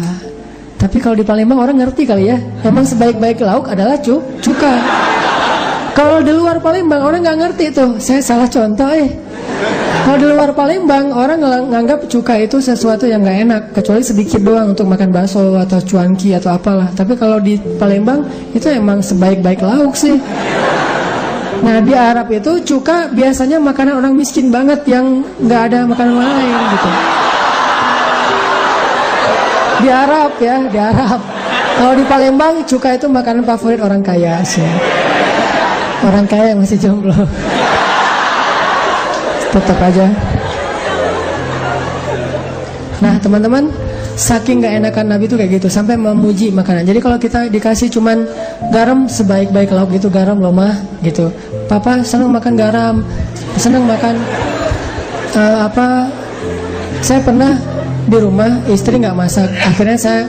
Tapi kalau di Palembang orang ngerti kali ya, emang sebaik-baik lauk adalah cuka. Kalau di luar Palembang orang nggak ngerti tuh. Saya salah contoh Kalau di luar Palembang orang nganggap cuka itu sesuatu yang nggak enak, kecuali sedikit doang untuk makan bakso atau cuanki atau apalah. Tapi kalau di Palembang itu emang sebaik-baik lauk sih. Nah di Arab itu cuka biasanya makanan orang miskin banget yang nggak ada makanan lain gitu. Di Arab ya, di Arab. Kalau di Palembang cuka itu makanan favorit orang kaya sih. Orang kaya yang masih jomblo. Tetap aja. Nah teman-teman, saking gak enakan Nabi itu kayak gitu, sampai memuji makanan. Jadi kalau kita dikasih cuman garam, sebaik-baik lauk gitu, garam loh mah gitu. Papa senang makan garam, senang makan saya pernah di rumah istri gak masak, akhirnya saya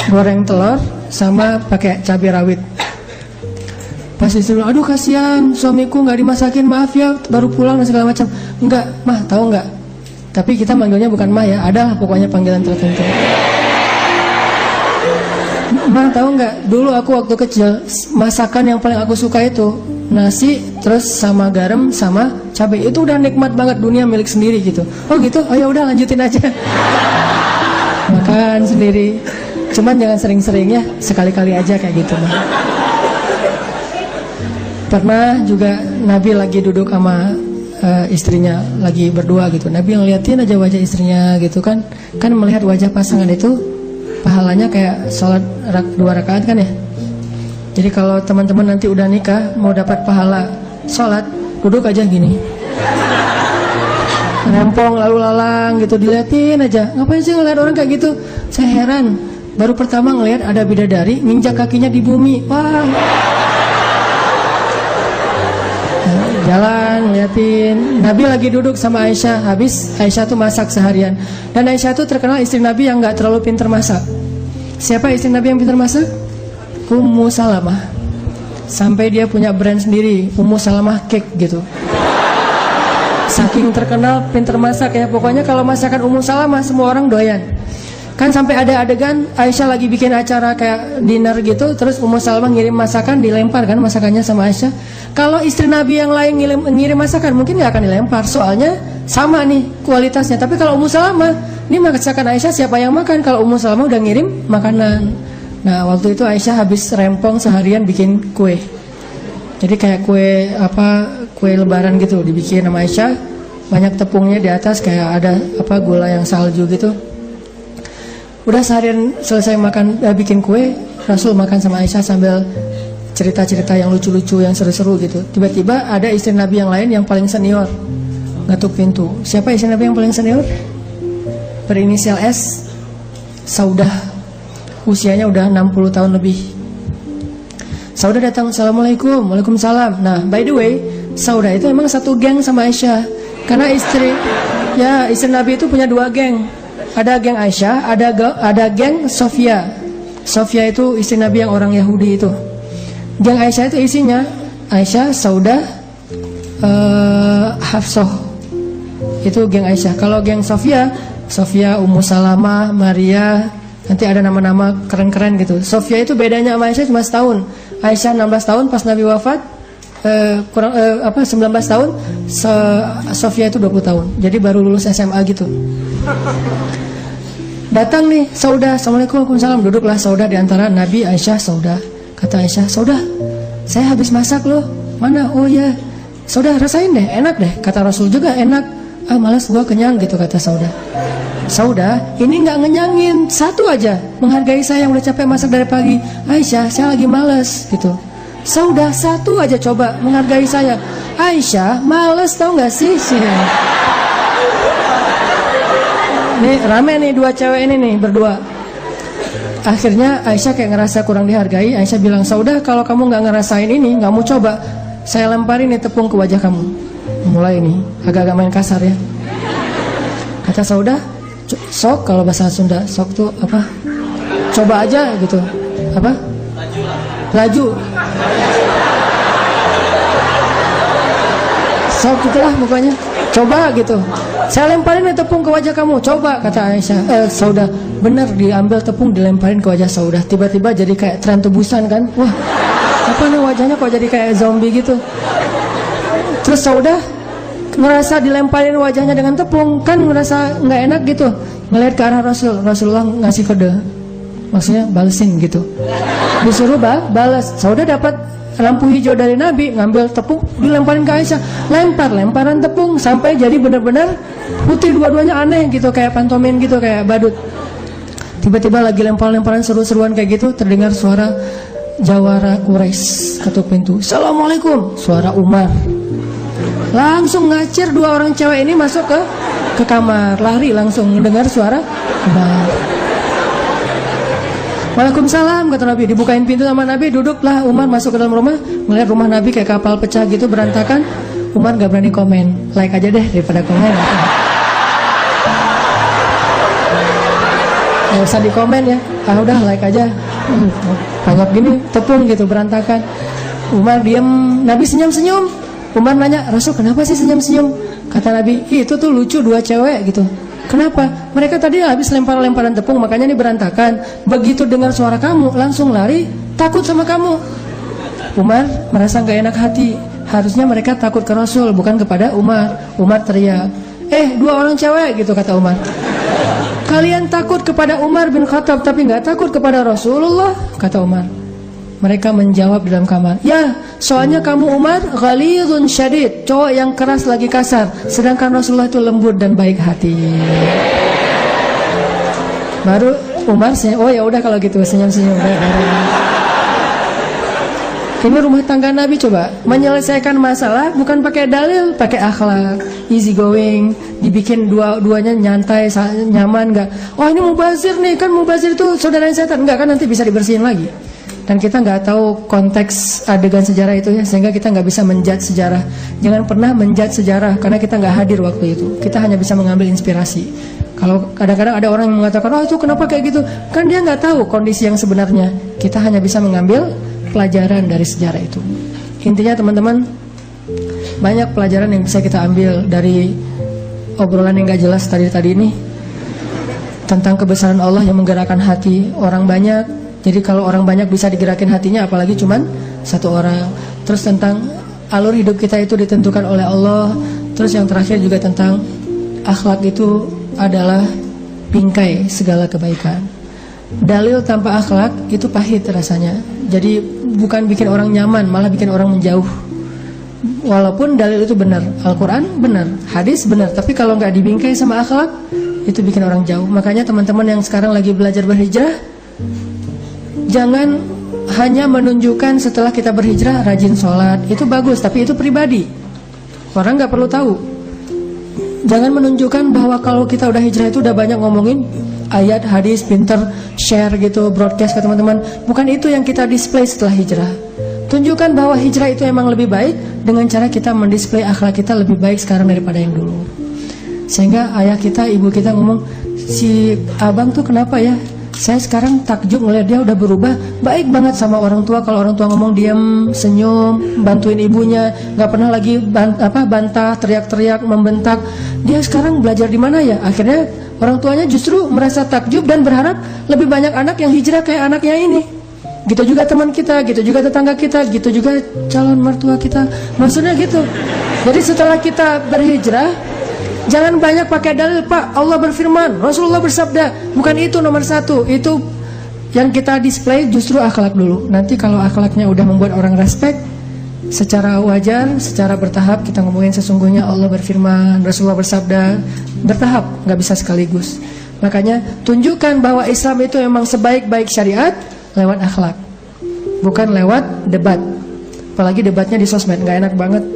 goreng telur sama pakai cabai rawit. Pas istri bilang, aduh kasihan suamiku nggak dimasakin, maaf ya baru pulang dan segala macam. Enggak, mah tahu nggak? Tapi kita manggilnya bukan mah ya, ada pokoknya panggilan tertentu. Mah tahu nggak? Dulu aku waktu kecil masakan yang paling aku suka itu nasi terus sama garam sama cabai, itu udah nikmat banget, dunia milik sendiri gitu. Oh gitu, oh ya udah lanjutin aja. Makan sendiri, cuman jangan sering-sering ya, sekali-kali aja kayak gitu mah. Pernah juga Nabi lagi duduk sama istrinya, lagi berdua gitu. Nabi ngeliatin aja wajah istrinya gitu kan. Kan melihat wajah pasangan itu pahalanya kayak sholat 2 rakaat kan ya. Jadi kalau teman-teman nanti udah nikah mau dapat pahala sholat, duduk aja gini, rempong lalu lalang gitu, diliatin aja. Ngapain sih ngeliat orang kayak gitu? Saya heran, baru pertama ngeliat ada bidadari nginjak kakinya di bumi. Wah, jalan liatin. Nabi lagi duduk sama Aisyah, habis Aisyah tuh masak seharian. Dan Aisyah tuh terkenal istri Nabi yang gak terlalu pintar masak. Siapa istri Nabi yang pintar masak? Ummu Salamah. Sampai dia punya brand sendiri, Ummu Salamah Cake gitu. Saking terkenal pintar masak ya. Pokoknya kalau masakan Ummu Salamah semua orang doyan. Kan sampai ada adegan Aisyah lagi bikin acara kayak dinner gitu, terus Ummu Salamah ngirim masakan, dilempar kan masakannya sama Aisyah. Kalau istri Nabi yang lain ngirim masakan mungkin gak akan dilempar, soalnya sama nih kualitasnya. Tapi kalau Ummu Salamah, ini masakan Aisyah siapa yang makan? Kalau Ummu Salamah udah ngirim makanan. Nah waktu itu Aisyah habis rempong seharian bikin kue. Jadi kayak kue lebaran gitu dibikin sama Aisyah, banyak tepungnya di atas, kayak ada gula yang salju gitu. Udah seharian selesai makan bikin kue, Rasul makan sama Aisyah sambil cerita-cerita yang lucu-lucu, yang seru-seru gitu. Tiba-tiba ada istri Nabi yang lain yang paling senior ngetuk pintu. Siapa istri Nabi yang paling senior? Berinisial S, Saudah. Usianya udah 60 tahun lebih. Saudah datang, Assalamualaikum. Waalaikumsalam. Nah by the way, Saudah itu emang satu geng sama Aisyah. Karena istri Nabi itu punya 2 geng. Ada geng Aisyah, ada geng Sofia. Sofia itu istri Nabi yang orang Yahudi itu. Geng Aisyah itu isinya Aisyah, Saudah, Hafsah. Itu geng Aisyah. Kalau geng Sofia, Ummu Salamah, Maria, nanti ada nama-nama keren-keren gitu. Sofia itu bedanya sama Aisyah cuma setahun. Aisyah 16 tahun pas Nabi wafat, 19 tahun, Sofia itu 20 tahun. Jadi baru lulus SMA gitu. Datang nih Saudah, Assalamualaikum, waalaikumsalam. Duduklah Saudah di antara Nabi, Aisyah, Saudah. Kata Aisyah, Saudah, saya habis masak loh. Mana? Oh ya, Saudah rasain deh, enak deh. Kata Rasul juga enak. Ah malas gua, kenyang gitu kata Saudah. Saudah, ini nggak ngenyangin, satu aja, menghargai saya yang udah capek masak dari pagi. Aisyah, saya lagi males gitu. Saudah, satu aja coba menghargai saya. Aisyah, males tau nggak sih? Nih rame nih dua cewek ini nih berdua. Akhirnya Aisyah kayak ngerasa kurang dihargai. Aisyah bilang, Saudah, kalau kamu nggak ngerasain ini, nggak mau coba, saya lemparin nih tepung ke wajah kamu. Mulai nih agak-agak main kasar ya. Kata Saudah, sok, kalau bahasa Sunda sok tuh apa, coba aja gitu, apa, laju, sok gitulah pokoknya, coba gitu. Saya lemparin nih tepung ke wajah kamu, coba, kata Aisyah, Saudah. Bener, diambil tepung dilemparin ke wajah Saudah. Tiba-tiba jadi kayak tren tebusan kan. Wah, apa nih wajahnya kok jadi kayak zombie gitu. Terus Saudah ngerasa dilemparin wajahnya dengan tepung, kan ngerasa nggak enak gitu. Ngeliat ke arah Rasulullah ngasih kode, maksudnya balesin gitu. Disuruh balas. Saudah dapat lampu hijau dari Nabi, ngambil tepung dilemparin ke Aisyah. Lemparan tepung sampai jadi benar-benar putih dua-duanya, aneh gitu, kayak pantomin gitu, kayak badut. Tiba-tiba lagi lemparan seru-seruan kayak gitu, terdengar suara jawara Quraisy ketuk pintu. Assalamualaikum, suara Umar. Langsung ngacir dua orang cewek ini masuk ke kamar, lari langsung dengar suara Umar. Waalaikumsalam, kata Nabi. Dibukain pintu sama Nabi, duduklah Umar masuk ke dalam rumah. Melihat rumah Nabi kayak kapal pecah gitu, berantakan. Umar gak berani komen. Like aja deh daripada komen. Gak usah di komen ya. Ah udah like aja. Banyak gini tepung gitu berantakan. Umar diem, Nabi senyum-senyum. Umar nanya, Rasul kenapa sih senyum-senyum? Kata Nabi, itu tuh lucu dua cewek gitu. Kenapa? Mereka tadi habis lemparan tepung, makanya ini berantakan. Begitu dengar suara kamu, langsung lari, takut sama kamu. Umar merasa gak enak hati. Harusnya mereka takut ke Rasul, bukan kepada Umar. Umar teriak, dua orang cewek gitu, kata Umar. Kalian takut kepada Umar bin Khattab, tapi gak takut kepada Rasulullah, kata Umar. Mereka menjawab di dalam kamar, ya, soalnya kamu Umar ghalidun syadid, cowok yang keras lagi kasar, sedangkan Rasulullah itu lembut dan baik hati. Baru Umar senyum, oh ya udah kalau gitu, senyum-senyum. Ini rumah tangga Nabi, coba menyelesaikan masalah bukan pakai dalil, pakai akhlak, easy going, dibikin dua-duanya nyantai, nyaman, enggak. Oh ini mubazir nih, kan mubazir itu saudara setan, enggak kan nanti bisa dibersihin lagi. Dan kita nggak tahu konteks adegan sejarah itu ya, sehingga kita nggak bisa menjudge sejarah. Jangan pernah menjudge sejarah karena kita nggak hadir waktu itu. Kita hanya bisa mengambil inspirasi. Kalau kadang-kadang ada orang yang mengatakan, oh itu kenapa kayak gitu? Kan dia nggak tahu kondisi yang sebenarnya. Kita hanya bisa mengambil pelajaran dari sejarah itu. Intinya teman-teman, banyak pelajaran yang bisa kita ambil dari obrolan yang nggak jelas tadi ini, tentang kebesaran Allah yang menggerakkan hati orang banyak. Jadi kalau orang banyak bisa digerakin hatinya, apalagi cuman satu orang. Terus tentang alur hidup kita itu ditentukan oleh Allah. Terus yang terakhir juga tentang akhlak itu adalah bingkai segala kebaikan. Dalil tanpa akhlak itu pahit rasanya. Jadi bukan bikin orang nyaman, malah bikin orang menjauh. Walaupun dalil itu benar, Al-Quran benar, hadis benar, tapi kalau nggak dibingkai sama akhlak, itu bikin orang jauh. Makanya teman-teman yang sekarang lagi belajar berhijrah, jangan hanya menunjukkan setelah kita berhijrah rajin sholat, itu bagus, tapi itu pribadi. Orang nggak perlu tahu. Jangan menunjukkan bahwa kalau kita udah hijrah itu udah banyak ngomongin ayat, hadis, pinter, share gitu, broadcast ke teman-teman. Bukan itu yang kita display setelah hijrah. Tunjukkan bahwa hijrah itu emang lebih baik dengan cara kita mendisplay akhlak kita lebih baik sekarang daripada yang dulu. Sehingga ayah kita, ibu kita ngomong, si abang tuh kenapa ya? Saya sekarang takjub ngeliat dia udah berubah, baik banget sama orang tua. Kalau orang tua ngomong diam, senyum, bantuin ibunya, nggak pernah lagi bantah, teriak-teriak, membentak. Dia sekarang belajar di mana ya? Akhirnya orang tuanya justru merasa takjub dan berharap lebih banyak anak yang hijrah kayak anaknya ini. gitu juga teman kita, gitu juga tetangga kita, gitu juga calon mertua kita. Maksudnya gitu. Jadi setelah kita berhijrah, jangan banyak pakai dalil, Pak. Allah berfirman, Rasulullah bersabda. Bukan itu nomor satu. Itu yang kita display justru akhlak dulu. Nanti kalau akhlaknya udah membuat orang respect, secara wajar, secara bertahap kita ngomongin sesungguhnya Allah berfirman, Rasulullah bersabda, bertahap, nggak bisa sekaligus. Makanya tunjukkan bahwa Islam itu memang sebaik-baik syariat lewat akhlak, bukan lewat debat. Apalagi debatnya di sosmed, nggak enak banget.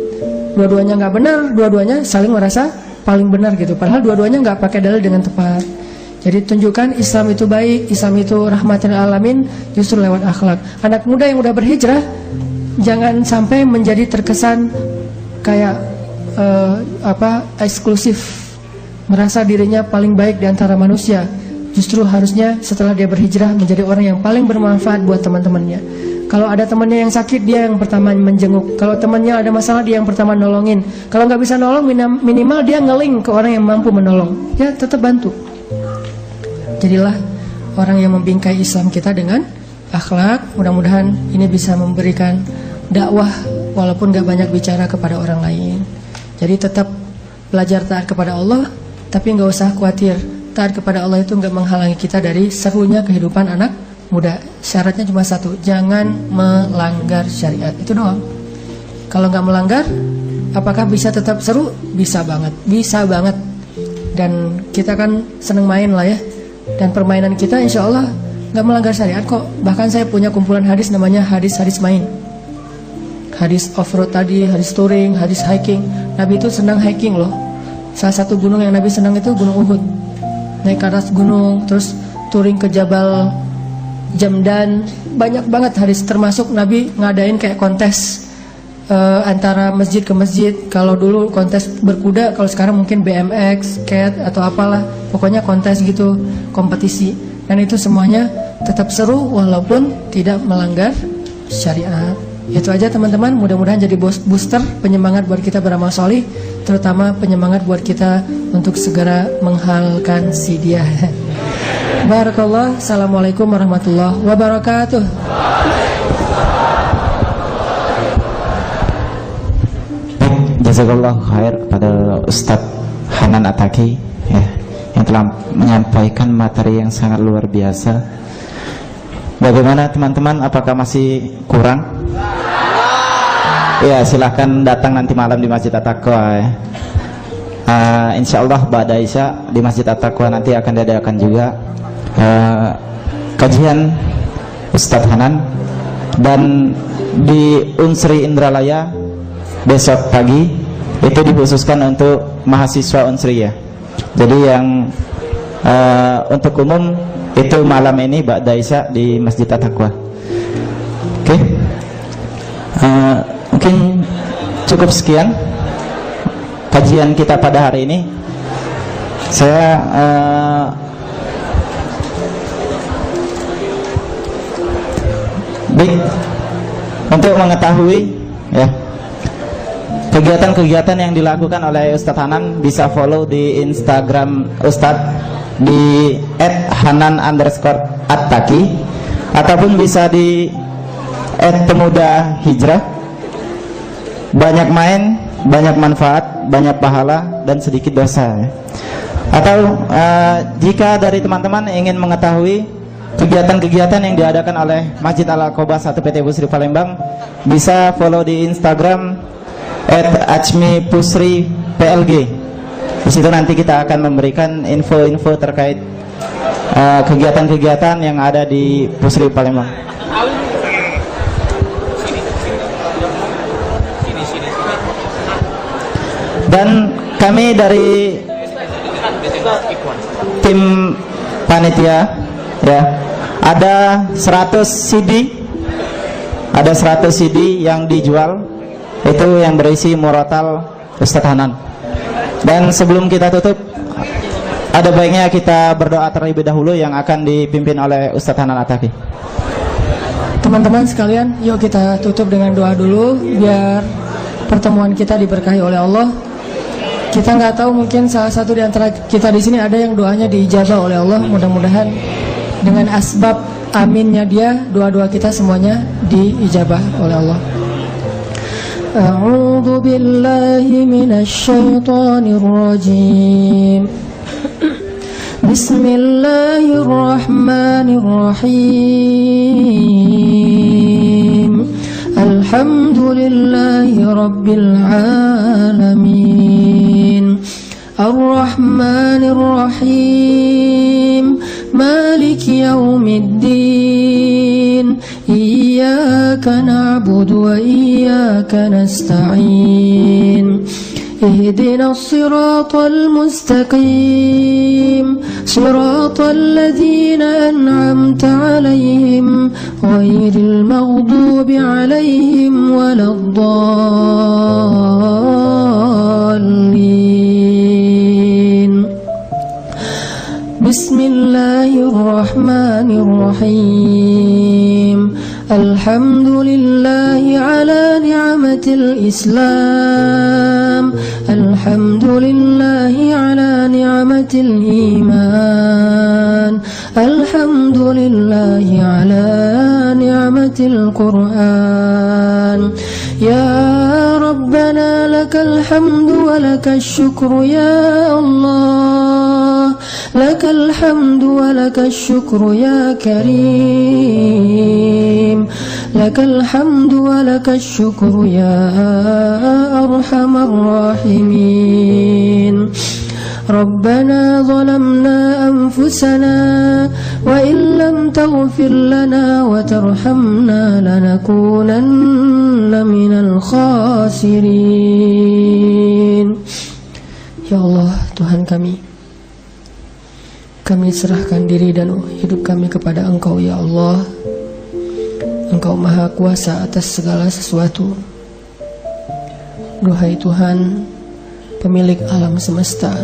Dua-duanya nggak benar, dua-duanya saling merasa paling benar gitu. Padahal dua-duanya nggak pakai dalil dengan tepat. Jadi tunjukkan Islam itu baik, Islam itu rahmatan alamin, justru lewat akhlak. Anak muda yang udah berhijrah, jangan sampai menjadi terkesan kayak eksklusif, merasa dirinya paling baik di antara manusia. Justru harusnya setelah dia berhijrah menjadi orang yang paling bermanfaat buat teman-temannya. Kalau ada temannya yang sakit, dia yang pertama menjenguk. Kalau temannya ada masalah, dia yang pertama nolongin. Kalau nggak bisa nolong, minimal dia nge-link ke orang yang mampu menolong. Ya tetap bantu. Jadilah orang yang membingkai Islam kita dengan akhlak. Mudah-mudahan ini bisa memberikan dakwah walaupun nggak banyak bicara kepada orang lain. Jadi tetap belajar taat kepada Allah, tapi nggak usah khawatir. Taat kepada Allah itu nggak menghalangi kita dari serunya kehidupan anak muda. Syaratnya cuma satu, jangan melanggar syariat. Itu doang. Kalau nggak melanggar, apakah bisa tetap seru? Bisa banget, bisa banget. Dan kita kan seneng main lah ya. Dan permainan kita insya Allah nggak melanggar syariat kok. Bahkan saya punya kumpulan hadis namanya hadis-hadis main. Hadis off-road tadi, hadis touring, hadis hiking. Nabi itu senang hiking loh. Salah satu gunung yang Nabi senang itu Gunung Uhud. Naik ke atas gunung, terus touring ke Jabal Jamdan. Banyak banget hadis, termasuk Nabi ngadain kayak kontes antara masjid ke masjid. Kalau dulu kontes berkuda, kalau sekarang mungkin BMX, skate atau apalah. Pokoknya kontes gitu, kompetisi. Dan itu semuanya tetap seru walaupun tidak melanggar syariat. Itu aja teman-teman, mudah-mudahan jadi booster, penyemangat buat kita beramal solih, terutama penyemangat buat kita untuk segera menghalalkan sidyah. Barakallah. Assalamualaikum warahmatullahi wabarakatuh. Jazakallah khair kepada Ustadz Hanan Attaqi ya, yang telah menyampaikan materi yang sangat luar biasa. Bagaimana teman-teman, apakah masih kurang? Ya, silahkan datang nanti malam di Masjid At-Taqwa ya. Insyaallah ba'da Isya di Masjid At-Taqwa nanti akan diadakan juga kajian Ustadz Hanan. Dan di Unsri Indralaya besok pagi itu dikhususkan untuk mahasiswa Unsri ya. Jadi yang untuk umum itu malam ini ba'da Isya di Masjid At-Taqwa. Oke. Mungkin cukup sekian kajian kita pada hari ini. Saya baik untuk mengetahui ya kegiatan-kegiatan yang dilakukan oleh Ustadz Hanan, bisa follow di Instagram Ustadz di @hanan_attaqi ataupun bisa di @pemuda_hijrah. Banyak main, banyak manfaat, banyak pahala, dan sedikit dosa ya. Atau jika dari teman-teman ingin mengetahui kegiatan-kegiatan yang diadakan oleh Masjid Al-Aqobah 1 PT Pusri Palembang, bisa follow di Instagram @ajmipusriplg. Di situ nanti kita akan memberikan info-info terkait kegiatan-kegiatan yang ada di Pusri Palembang. Dan kami dari tim panitia ya, ada 100 CD, ada 100 CD yang dijual, itu yang berisi murotal Ustadz Hanan. Dan sebelum kita tutup, ada baiknya kita berdoa terlebih dahulu yang akan dipimpin oleh Ustadz Hanan Attaqi. Teman-teman sekalian, yuk kita tutup dengan doa dulu biar pertemuan kita diberkahi oleh Allah. Kita nggak tahu, mungkin salah satu di antara kita di sini ada yang doanya diijabah oleh Allah. Mudah-mudahan dengan asbab aminnya dia, doa-doa kita semuanya diijabah oleh Allah. A'udzu billahi minasy syaithanir rajim. Bismillahirrahmanirrahim. Alhamdulillahi rabbil alamin. Ar-Rahmanir Rahim. Maliki yaumiddin. Iyyaka na'budu wa iyyaka nasta'in. اهدنا الصراط المستقيم صراط الذين أنعمت عليهم غير المغضوب عليهم ولا الضالين بسم الله الرحمن الرحيم الحمد لله على نعمة الإسلام الحمد لله على نعمة الإيمان الحمد لله على نعمة القرآن يا ربنا لك الحمد ولك الشكر يا الله لك الحمد ولك الشكر يا كريم لك الحمد ولك الشكر يا أرحم الراحمين ربنا ظلمنا أنفسنا وإن لم تغفر لنا وترحمنا لنكونن من الخاسرين. Ya Allah, Tuhan kami serahkan diri dan hidup kami kepada Engkau ya Allah. Engkau maha kuasa atas segala sesuatu. Duhai Tuhan, pemilik alam semesta,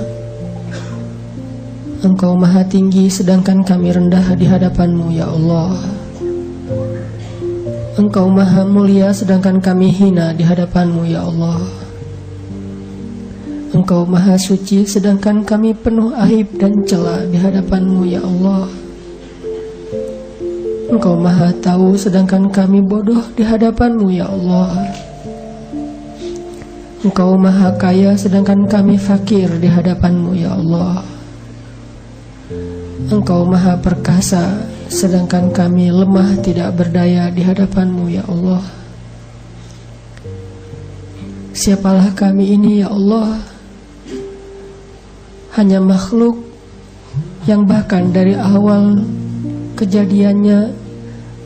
Engkau maha tinggi sedangkan kami rendah di hadapan-Mu ya Allah. Engkau maha mulia sedangkan kami hina di hadapan-Mu ya Allah. Engkau maha suci sedangkan kami penuh aib dan cela di hadapan-Mu ya Allah. Engkau maha tahu sedangkan kami bodoh di hadapan-Mu ya Allah. Engkau maha kaya sedangkan kami fakir di hadapan-Mu ya Allah. Engkau maha perkasa sedangkan kami lemah tidak berdaya di hadapan-Mu ya Allah. Siapalah kami ini ya Allah? Hanya makhluk yang bahkan dari awal kejadiannya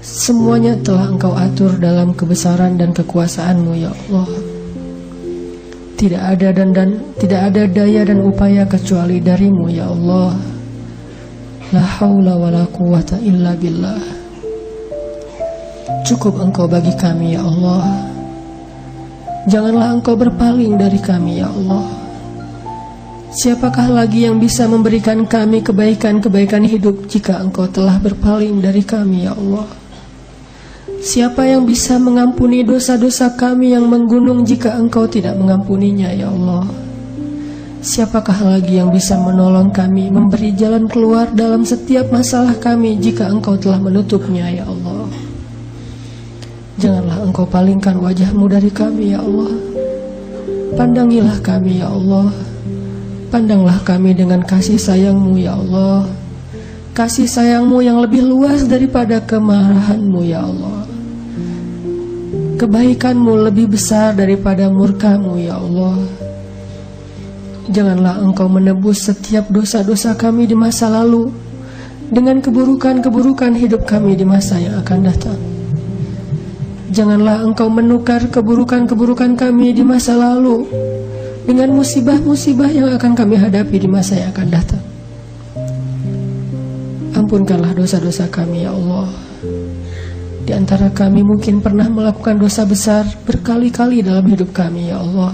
semuanya telah Engkau atur dalam kebesaran dan kekuasaan-Mu ya Allah. Tidak ada daya dan upaya kecuali dari-Mu ya Allah. La haula wa la quwata illa billah. Cukup Engkau bagi kami ya Allah. Janganlah Engkau berpaling dari kami ya Allah. Siapakah lagi yang bisa memberikan kami kebaikan-kebaikan hidup jika Engkau telah berpaling dari kami ya Allah? Siapa yang bisa mengampuni dosa-dosa kami yang menggunung jika Engkau tidak mengampuninya ya Allah? Siapakah lagi yang bisa menolong kami, memberi jalan keluar dalam setiap masalah kami jika Engkau telah menutupnya ya Allah? Janganlah Engkau palingkan wajah-Mu dari kami ya Allah. Pandangilah kami ya Allah. Pandanglah kami dengan kasih sayang-Mu ya Allah. Kasih sayang-Mu yang lebih luas daripada kemarahan-Mu ya Allah. Kebaikan-Mu lebih besar daripada murka-Mu ya Allah. Janganlah Engkau menebus setiap dosa-dosa kami di masa lalu dengan keburukan-keburukan hidup kami di masa yang akan datang. Janganlah Engkau menukar keburukan-keburukan kami di masa lalu dengan musibah-musibah yang akan kami hadapi di masa yang akan datang. Ampunkanlah dosa-dosa kami ya Allah. Di antara kami mungkin pernah melakukan dosa besar berkali-kali dalam hidup kami ya Allah.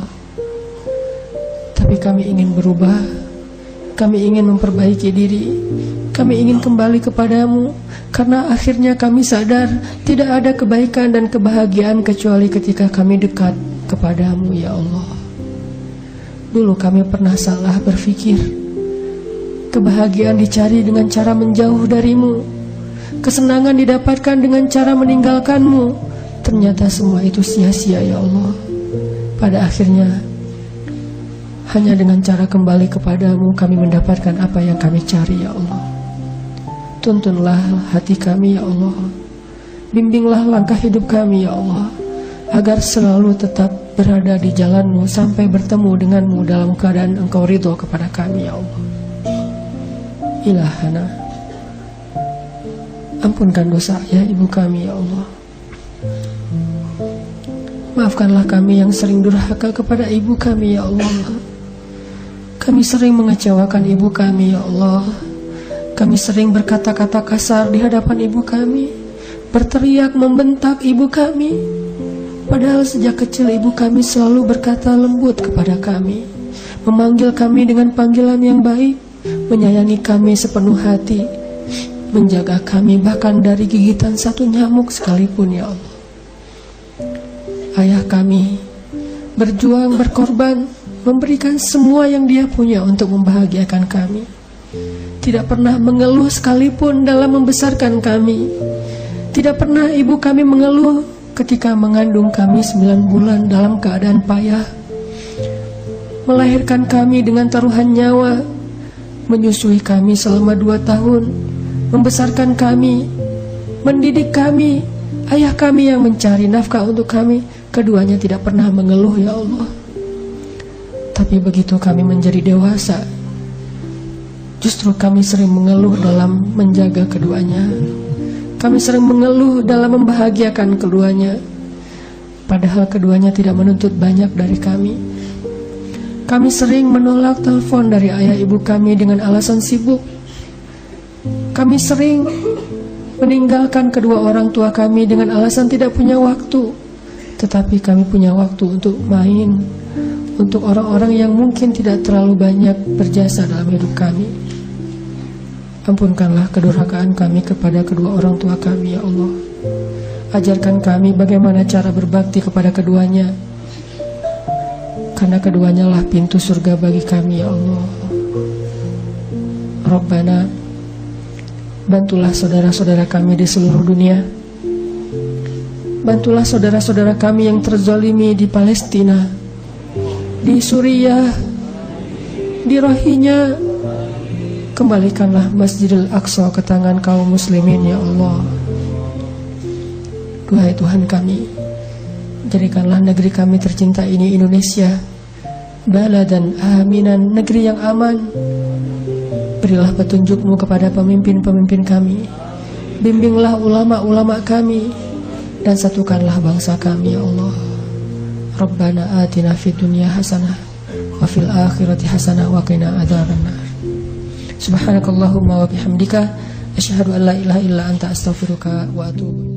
Tapi kami ingin berubah. Kami ingin memperbaiki diri. Kami ingin kembali kepadamu. Karena akhirnya kami sadar tidak ada kebaikan dan kebahagiaan kecuali ketika kami dekat kepadamu ya Allah. Dulu kami pernah salah berpikir. Kebahagiaan dicari dengan cara menjauh darimu. kesenangan didapatkan dengan cara meninggalkan-Mu, ternyata semua itu sia-sia ya Allah. Pada akhirnya hanya dengan cara kembali kepadamu kami mendapatkan apa yang kami cari ya Allah. Tuntunlah hati kami ya Allah, bimbinglah langkah hidup kami ya Allah, agar selalu tetap berada di jalan-Mu sampai bertemu dengan-Mu dalam keadaan Engkau ridho kepada kami ya Allah. Ilahana, ampunkan dosa ayah ibu kami ya Allah. Maafkanlah kami yang sering durhaka kepada ibu kami ya Allah. Kami sering mengecewakan ibu kami ya Allah. Kami sering berkata-kata kasar di hadapan ibu kami, berteriak membentak ibu kami. Padahal sejak kecil ibu kami selalu berkata lembut kepada kami, memanggil kami dengan panggilan yang baik, menyayangi kami sepenuh hati, menjaga kami bahkan dari gigitan satu nyamuk sekalipun ya Allah. Ayah kami berjuang, berkorban, memberikan semua yang dia punya untuk membahagiakan kami. Tidak pernah mengeluh sekalipun dalam membesarkan kami. Tidak pernah ibu kami mengeluh ketika mengandung kami 9 bulan dalam keadaan payah, melahirkan kami dengan taruhan nyawa, menyusui kami selama 2 tahun, membesarkan kami, mendidik kami. Ayah kami yang mencari nafkah untuk kami, keduanya tidak pernah mengeluh ya Allah. Tapi begitu kami menjadi dewasa, justru kami sering mengeluh dalam menjaga keduanya. Kami sering mengeluh dalam membahagiakan keduanya, padahal keduanya tidak menuntut banyak dari kami. Kami sering menolak telepon dari ayah ibu kami dengan alasan sibuk. Kami sering meninggalkan kedua orang tua kami dengan alasan tidak punya waktu. Tetapi kami punya waktu untuk main, untuk orang-orang yang mungkin tidak terlalu banyak berjasa dalam hidup kami. Ampunkanlah kedurhakaan kami kepada kedua orang tua kami ya Allah. Ajarkan kami bagaimana cara berbakti kepada keduanya, karena keduanya lah pintu surga bagi kami ya Allah. Rabbana, bantulah saudara-saudara kami di seluruh dunia. Bantulah saudara-saudara kami yang terzalimi di Palestina, di Suriah, di Rohingya. Kembalikanlah Masjidil Aqsa ke tangan kaum muslimin ya Allah. Duhai Tuhan kami, jadikanlah negeri kami tercinta ini Indonesia baladan aminan, negeri yang aman. Berilah petunjuk-Mu kepada pemimpin-pemimpin kami, bimbinglah ulama-ulama kami, dan satukanlah bangsa kami ya Allah. Rabbana atina fid dunya hasanah wa fil akhirati hasanah wa qina adzabannar. Subhanakallahumma wa bihamdika asyhadu an la ilaha illa anta astaghfiruka wa atubu